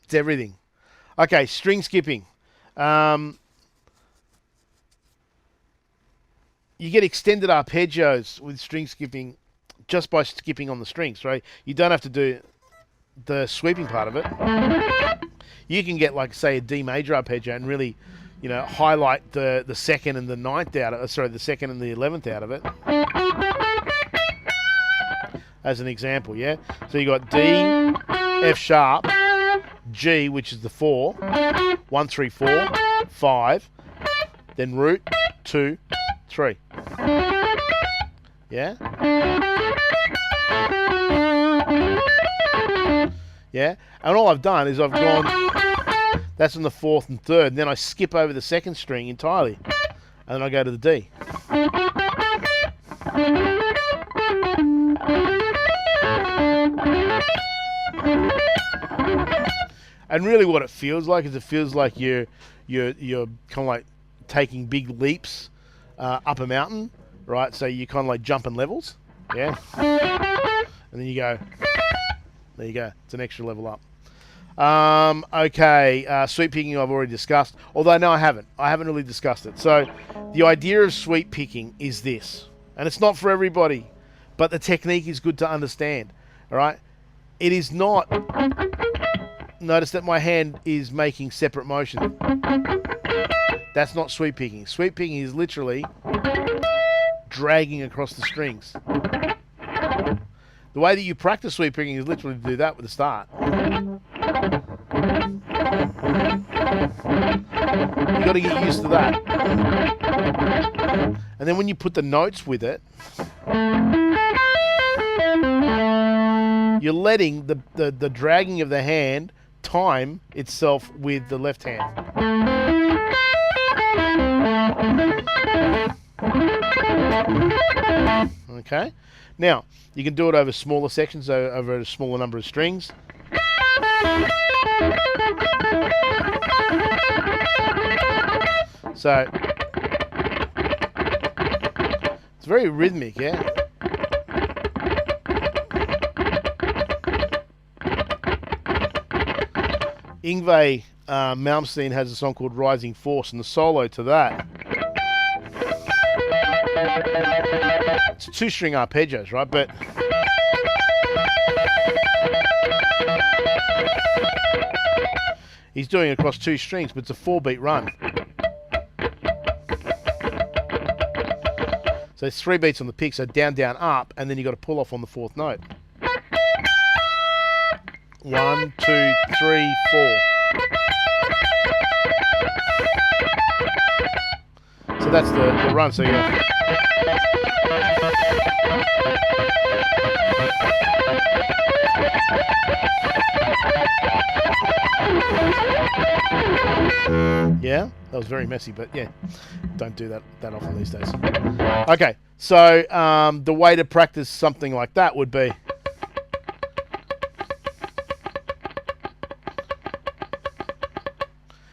It's everything. Okay, string skipping. you get extended arpeggios with string skipping just by skipping on the strings, right? You don't have to do the sweeping part of it. You can get, like, say, a D major arpeggio and really, you know, highlight the second and the ninth out of, sorry, the second and the 11th out of it. As an example, yeah? So you got D, F sharp, G, which is the 4, 1, 3, 4, 5, then root, 2, 3. Yeah? Yeah? And all I've done is I've gone, that's on the 4th and 3rd, and then I skip over the 2nd string entirely, and then I go to the D. And really what it feels like is it feels like you're kind of like taking big leaps up a mountain, right? So you kind of like jumping levels, yeah? And then you go, there you go, it's an extra level up. Okay, sweep picking I've already discussed, although no, I haven't really discussed it. So the idea of sweep picking is this, and it's not for everybody, but the technique is good to understand, all right? It is not, notice that my hand is making separate motion. That's not sweep picking. Sweep picking is literally dragging across the strings. The way that you practice sweep picking is literally to do that with the start. You got to get used to that. And then when you put the notes with it, you're letting the dragging of the hand time itself with the left hand. Okay, now you can do it over smaller sections, over a smaller number of strings. So it's very rhythmic, yeah. Yngwie Malmsteen has a song called Rising Force, and the solo to that, it's 2-string arpeggios, right? But he's doing it across 2 strings, but it's a 4-beat run. So it's 3 beats on the pick, so down, down, up, and then you got to pull off on the 4th note. 1, 2, 3, 4. So that's the run. So yeah. Yeah, that was very messy, but yeah, don't do that often these days. Okay, so the way to practice something like that would be,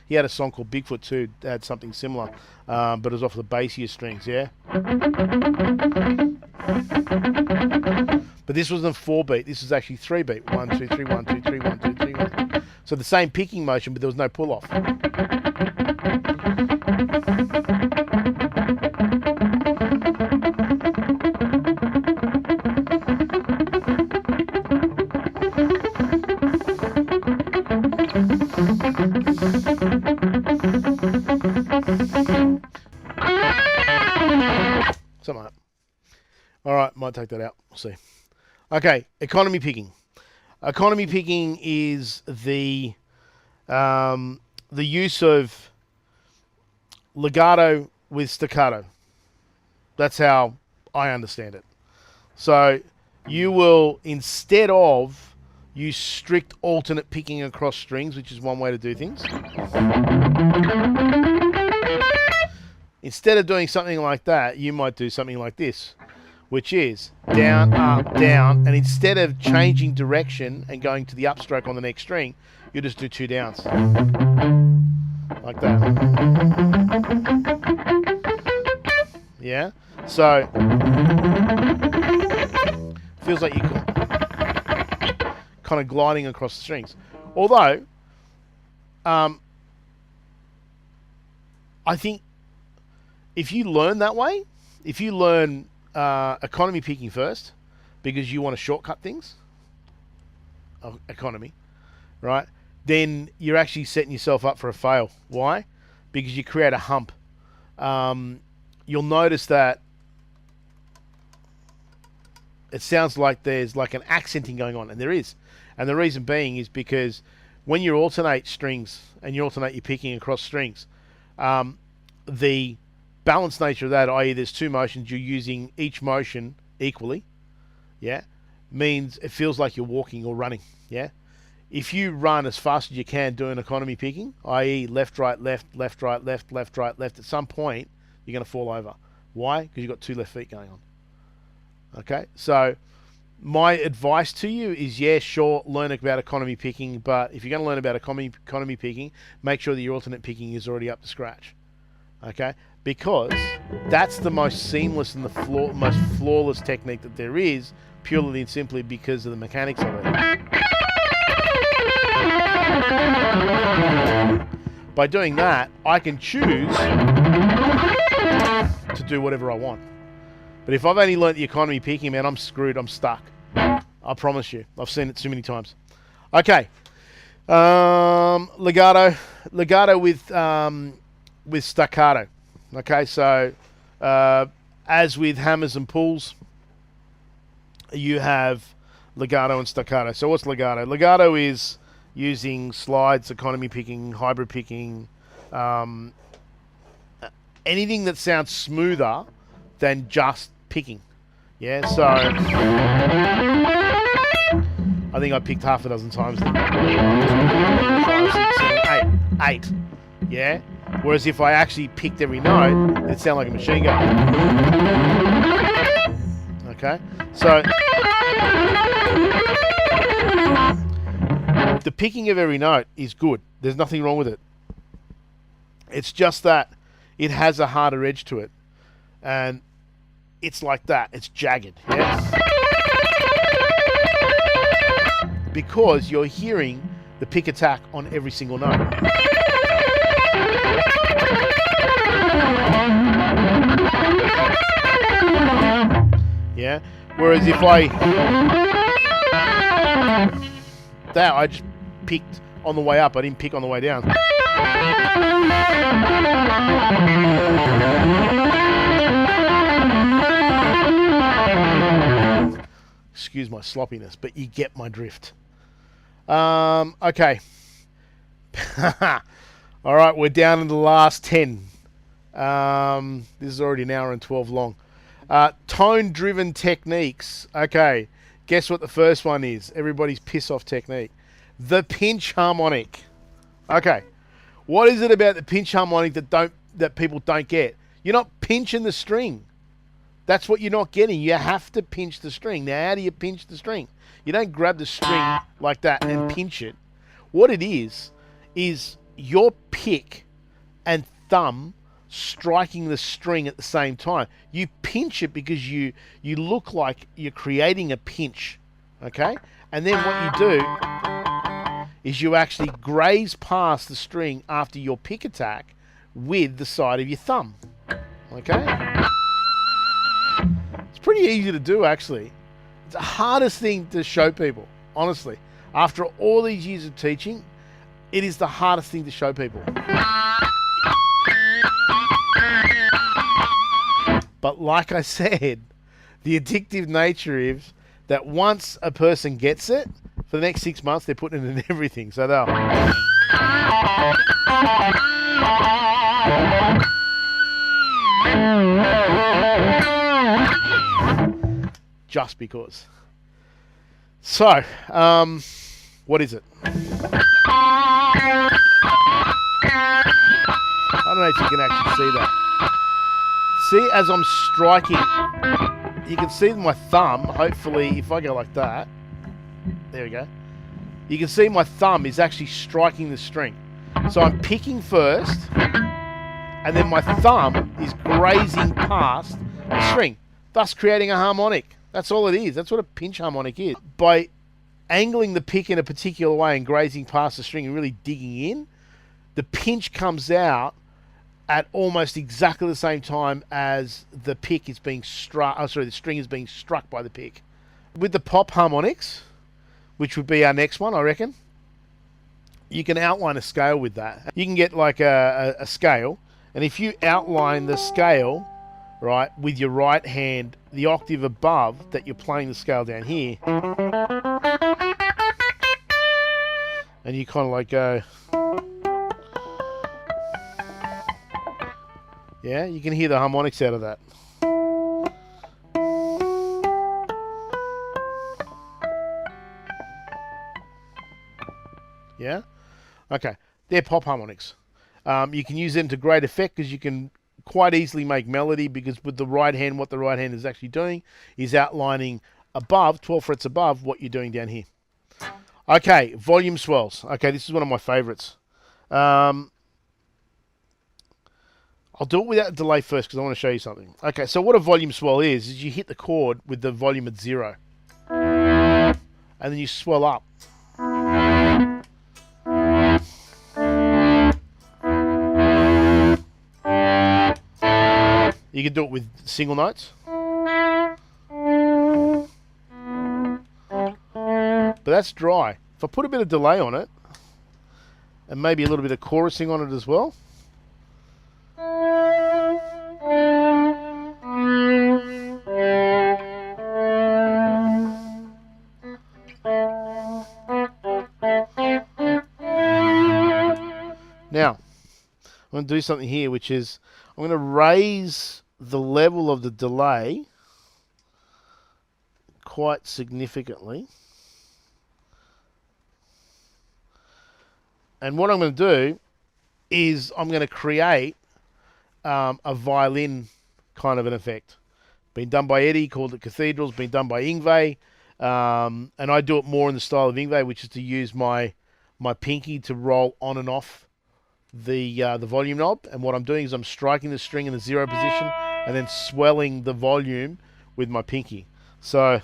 he had a song called Bigfoot too, that had something similar, but it was off the bassier strings, yeah? But this wasn't 4-beat, this was actually 3-beat. 1, 2, 3, 1, 2, 3, 1, 2, 3, 1. So the same picking motion, but there was no pull-off. Something like that. All right, might take that out. We'll see. Okay, economy picking. Economy picking is the use of legato with staccato. That's how I understand it. So you will, instead of use strict alternate picking across strings, which is one way to do things. Instead of doing something like that, you might do something like this, which is down, up, down, and instead of changing direction and going to the upstroke on the next string, you just do 2 downs. Like that. Yeah? So, feels like you're kind of gliding across the strings. Although, I think if you learn that way, if you learn economy picking first, because you want to shortcut things, economy, right? Then you're actually setting yourself up for a fail. Why? Because you create a hump. You'll notice that it sounds like there's like an accenting going on, and there is. And the reason being is because when you alternate strings and you alternate your picking across strings, the balanced nature of that, i.e. there's two motions, you're using each motion equally, yeah, means it feels like you're walking or running, yeah. If you run as fast as you can doing economy picking, i.e. left, right, left, left, right, left, left, right, left, at some point you're going to fall over. Why? Because you've got two left feet going on. Okay, so my advice to you is, yeah, sure, learn about economy picking, but if you're going to learn about economy picking, make sure that your alternate picking is already up to scratch. Okay, because that's the most seamless and the most flawless technique that there is, purely and simply because of the mechanics of it. By doing that, I can choose to do whatever I want. But if I've only learnt the economy picking, man, I'm screwed. I'm stuck. I promise you. I've seen it too many times. Okay. Legato with staccato. Okay, so as with hammers and pulls, you have legato and staccato. So what's legato? Legato is using slides, economy picking, hybrid picking, anything that sounds smoother than just picking. Yeah, so I think I picked half a dozen times. 5, 6, 7, 8. Yeah. Whereas if I actually picked every note, it'd sound like a machine gun. Okay. So the picking of every note is good. There's nothing wrong with it. It's just that it has a harder edge to it. And it's like that. It's jagged. Yeah? Because you're hearing the pick attack on every single note. Yeah. Whereas if I just picked on the way up, I didn't pick on the way down. Excuse my sloppiness, but you get my drift. Okay. All right, we're down to the last 10. This is already an hour and 12 long. Tone-driven techniques. Okay, guess what the first one is? Everybody's piss-off technique. The pinch harmonic. Okay, what is it about the pinch harmonic that people don't get? You're not pinching the string. That's what you're not getting. You have to pinch the string. Now, how do you pinch the string? You don't grab the string like that and pinch it. What it is your pick and thumb striking the string at the same time. You pinch it because you look like you're creating a pinch, okay? And then what you do is you actually graze past the string after your pick attack with the side of your thumb, okay? It's pretty easy to do, actually. It's the hardest thing to show people, honestly. After all these years of teaching, it is the hardest thing to show people. But like I said, the addictive nature is that once a person gets it, for the next 6 months, they're putting it in everything. So they'll... just because. So, what is it? I don't know if you can actually see that. See, as I'm striking, you can see my thumb, hopefully, if I go like that, there we go. You can see my thumb is actually striking the string. So I'm picking first, and then my thumb is grazing past the string, thus creating a harmonic. That's all it is. That's what a pinch harmonic is. By angling the pick in a particular way and grazing past the string and really digging in, the pinch comes out at almost exactly the same time as the pick is being struck. Oh, sorry, the string is being struck by the pick. With the pop harmonics, which would be our next one, I reckon, you can outline a scale with that. You can get like a scale, and if you outline the scale, right, with your right hand, the octave above that you're playing the scale down here, and you kind of like go, yeah, you can hear the harmonics out of that. Yeah? Okay, they're pop harmonics. You can use them to great effect because you can quite easily make melody, because with the right hand, what the right hand is actually doing is outlining above, 12 frets above, what you're doing down here. Okay, volume swells. Okay, this is one of my favorites. I'll do it without delay first because I want to show you something. Okay, so what a volume swell is you hit the chord with the volume at 0. And then you swell up. You can do it with single notes. But that's dry. If I put a bit of delay on it, and maybe a little bit of chorusing on it as well. Now, I'm going to do something here, which is I'm going to raise the level of the delay quite significantly. And what I'm going to do is I'm going to create a violin kind of an effect. Been done by Eddie, called it Cathedrals, been done by Yngwie. And I do it more in the style of Yngwie, which is to use my pinky to roll on and off the volume knob. And what I'm doing is I'm striking the string in the 0 position and then swelling the volume with my pinky. So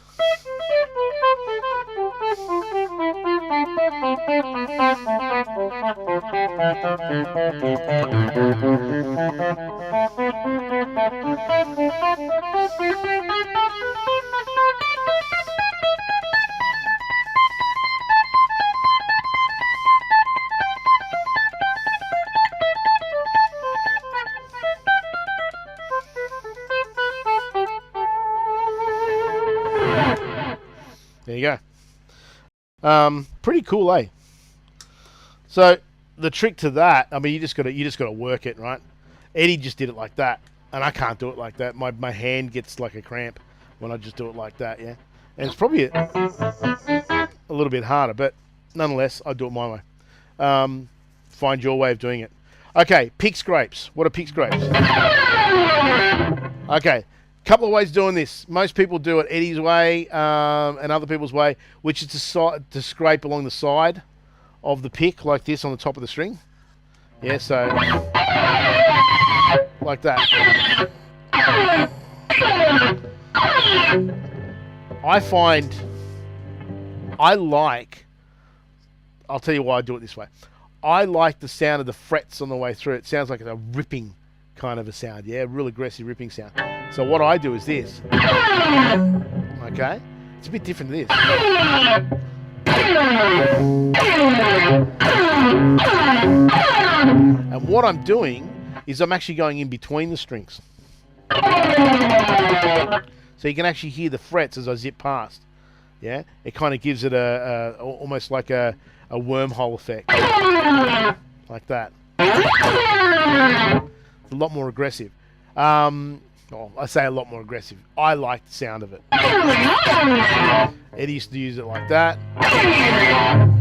there you go. Pretty cool, eh? So the trick to that, I mean, you just gotta work it, right? Eddie just did it like that, and I can't do it like that. My hand gets like a cramp when I just do it like that, yeah. And it's probably a little bit harder, but nonetheless, I do it my way. Find your way of doing it. Okay, pick scrapes. What are pick scrapes? Okay. Couple of ways of doing this. Most people do it Eddie's way and other people's way, which is to scrape along the side of the pick like this on the top of the string. Yeah, so like that. I'll tell you why I do it this way. I like the sound of the frets on the way through. It sounds like a ripping kind of a sound, yeah, real aggressive ripping sound. So what I do is this. Okay, it's a bit different to this. And what I'm doing is I'm actually going in between the strings. So you can actually hear the frets as I zip past. Yeah, it kind of gives it almost like a wormhole effect, like that. It's a lot more aggressive. Well, I say a lot more aggressive. I like the sound of it. Eddie used to use it like that.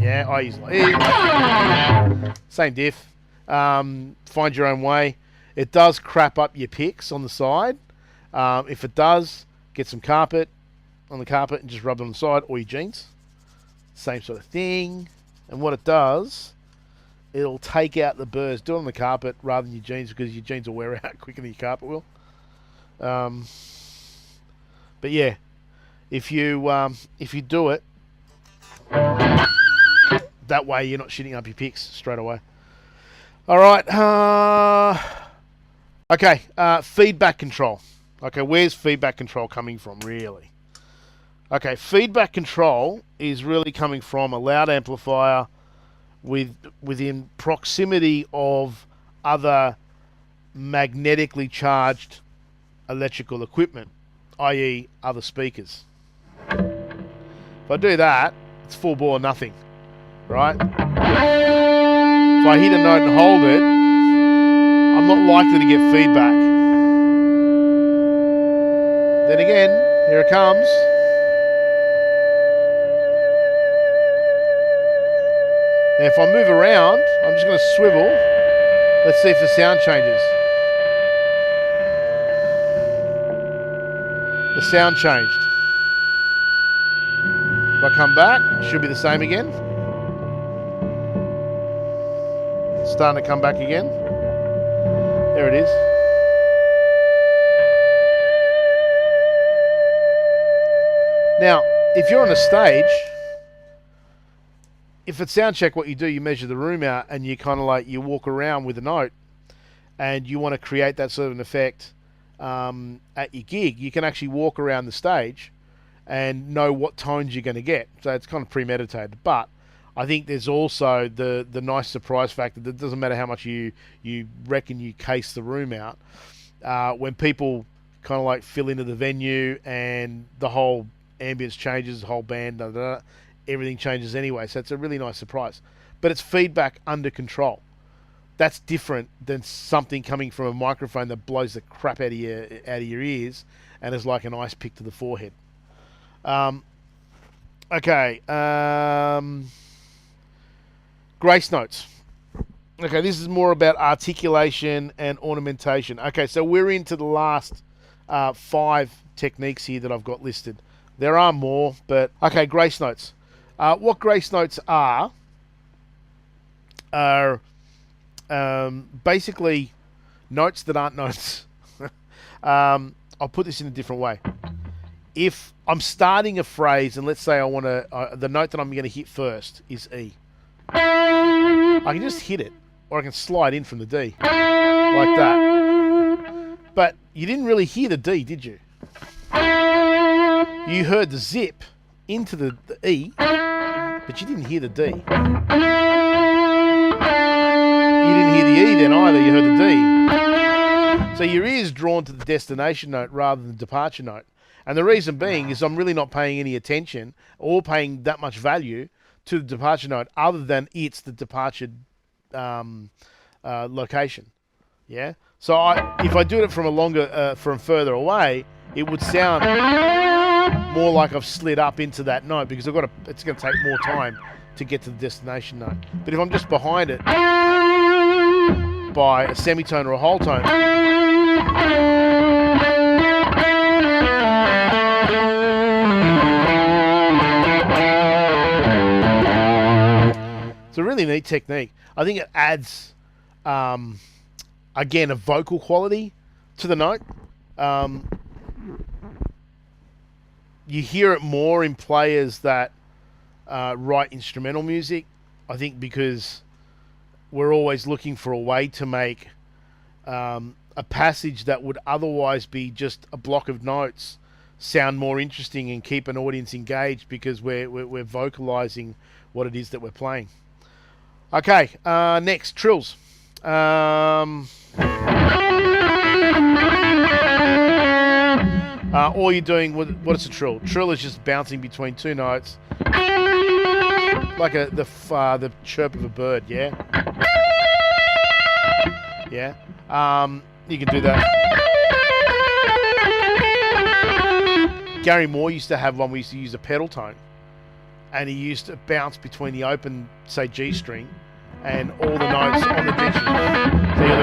Yeah, I use it like it. Same diff. Find your own way. It does crap up your picks on the side. If it does, get some carpet on the carpet and just rub it on the side, or your jeans. Same sort of thing. And what it does, it'll take out the burrs. Do it on the carpet rather than your jeans, because your jeans will wear out quicker than your carpet will. But yeah, if you do it that way, you're not shitting up your picks straight away. All right, Okay, feedback control. Okay, where's feedback control coming from, really? Okay, feedback control is really coming from a loud amplifier within proximity of other magnetically charged electrical equipment, i.e. other speakers. If I do that, it's full bore nothing, right? If I hit a note and hold it, I'm not likely to get feedback. Then again, here it comes. Now if I move around, I'm just going to swivel. Let's see if the sound changes. The sound changed. If I come back, it should be the same again. It's starting to come back again. There it is. Now, if you're on a stage, if at sound check what you do, you measure the room out and you kind of like, you walk around with a note and you want to create that sort of an effect at your gig, you can actually walk around the stage and know what tones you're going to get. So it's kind of premeditated. But I think there's also the nice surprise factor that doesn't matter how much you reckon you case the room out. When people kind of like fill into the venue and the whole ambience changes, the whole band, everything changes anyway. So it's a really nice surprise. But it's feedback under control. That's different than something coming from a microphone that blows the crap out of your ears and is like an ice pick to the forehead. Okay. Grace notes. Okay, this is more about articulation and ornamentation. Okay, so we're into the last 5 techniques here that I've got listed. There are more, but okay, grace notes. What grace notes are basically notes that aren't notes. I'll put this in a different way. If I'm starting a phrase and let's say I want to, the note that I'm going to hit first is E. I can just hit it, or I can slide in from the D, like that. But you didn't really hear the D, did you? You heard the zip into the E, but you didn't hear the D. You didn't hear the E then either, you heard the D. So your ear's drawn to the destination note rather than the departure note. And the reason being is I'm really not paying any attention or paying that much value to the departure note other than it's the departure location. Yeah. So if I do it from a longer, from further away, it would sound more like I've slid up into that note because it's going to take more time to get to the destination note. But if I'm just behind it by a semitone or a whole tone, it's a really neat technique. I think it adds, again, a vocal quality to the note. You hear it more in players that write instrumental music, I think, because we're always looking for a way to make a passage that would otherwise be just a block of notes sound more interesting and keep an audience engaged because we're vocalizing what it is that we're playing. Okay, next, trills. All you're doing, what is a trill? Trill is just bouncing between 2 notes, like the chirp of a bird. Yeah, yeah. You can do that. Gary Moore used to have one. We used to use a pedal tone, and he used to bounce between the open, say, G string, and all the notes on the G string. So you do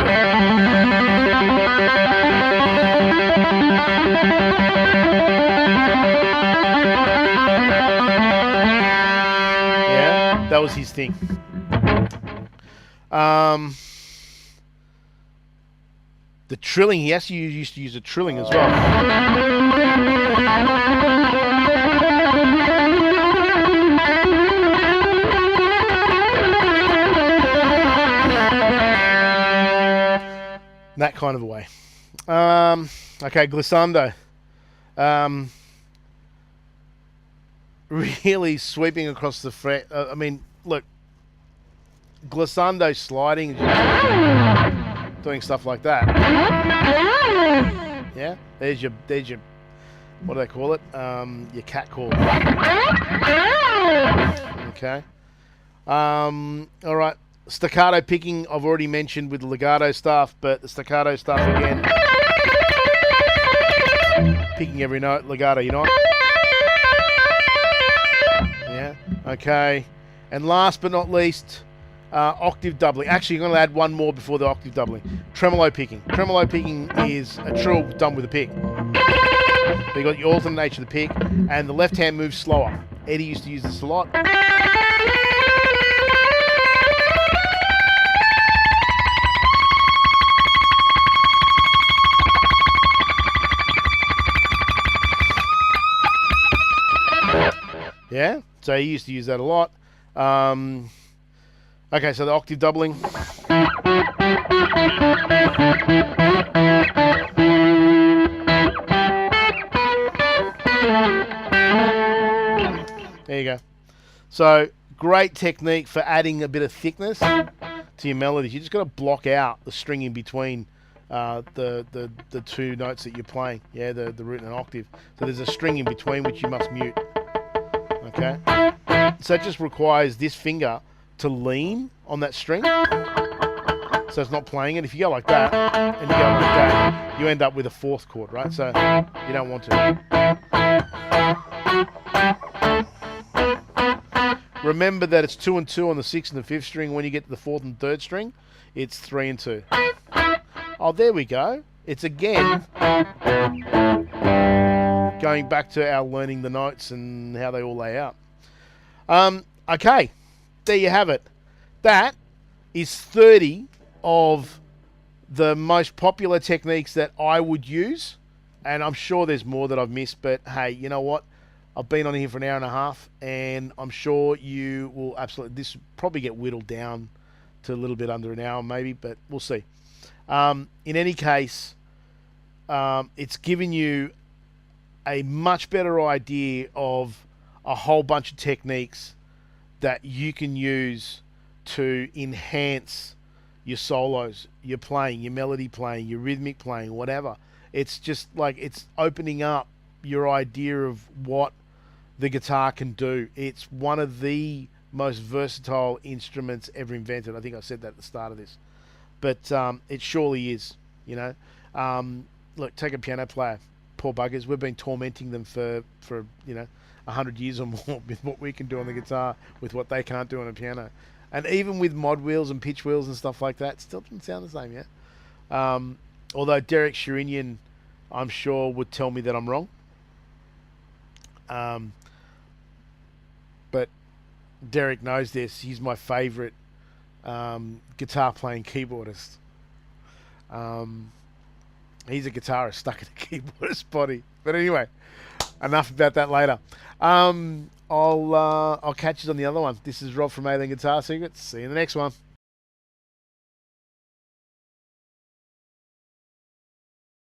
yeah, that was his thing. The trilling, he actually used to use a trilling as well. That kind of a way. Okay, glissando. Really sweeping across the fret. I mean, look, glissando sliding, doing stuff like that. Yeah, there's your, what do they call it? Your cat call. Okay. All right. Staccato picking, I've already mentioned with the legato stuff, but the staccato stuff again. Picking every note, legato, you know. Yeah. Okay. And last but not least, octave doubling. Actually, I'm going to add one more before the octave doubling. Tremolo picking. Tremolo picking is a trill done with a pick. So you got your alternate nature of the pick, and the left hand moves slower. Eddie used to use this a lot. Yeah, so he used to use that a lot. Okay, so the octave doubling. There you go. So, great technique for adding a bit of thickness to your melodies. You just got to block out the string in between the two notes that you're playing. Yeah, the root and an octave. So there's a string in between which you must mute. Okay, so it just requires this finger to lean on that string, so it's not playing it. If you go like that and you go like that, you end up with a fourth chord, right? So you don't want to. Remember that it's 2 and 2 on the 6th and the 5th string. When you get to the 4th and 3rd string, it's 3 and 2. Oh, there we go. It's again going back to our learning the notes and how they all lay out. Okay, there you have it. That is 30 of the most popular techniques that I would use, and I'm sure there's more that I've missed, but hey, you know what? I've been on here for an hour and a half, and I'm sure you will absolutely, this will probably get whittled down to a little bit under an hour maybe, but we'll see. In any case, it's given you a much better idea of a whole bunch of techniques that you can use to enhance your solos, your playing, your melody playing, your rhythmic playing, whatever. It's just like it's opening up your idea of what the guitar can do. It's one of the most versatile instruments ever invented. I think I said that at the start of this. But it surely is, you know. Look, take a piano player. Poor buggers, we've been tormenting them for 100 years or more with what we can do on the guitar with what they can't do on a piano. And even with mod wheels and pitch wheels and stuff like that, it still doesn't sound the same yet. Although Derek Sherinian, I'm sure, would tell me that I'm wrong. But Derek knows this. He's my favourite guitar playing keyboardist. He's a guitarist stuck in a keyboardist body. But anyway, enough about that later. I'll catch you on the other one. This is Rob from Alien Guitar Secrets. See you in the next one.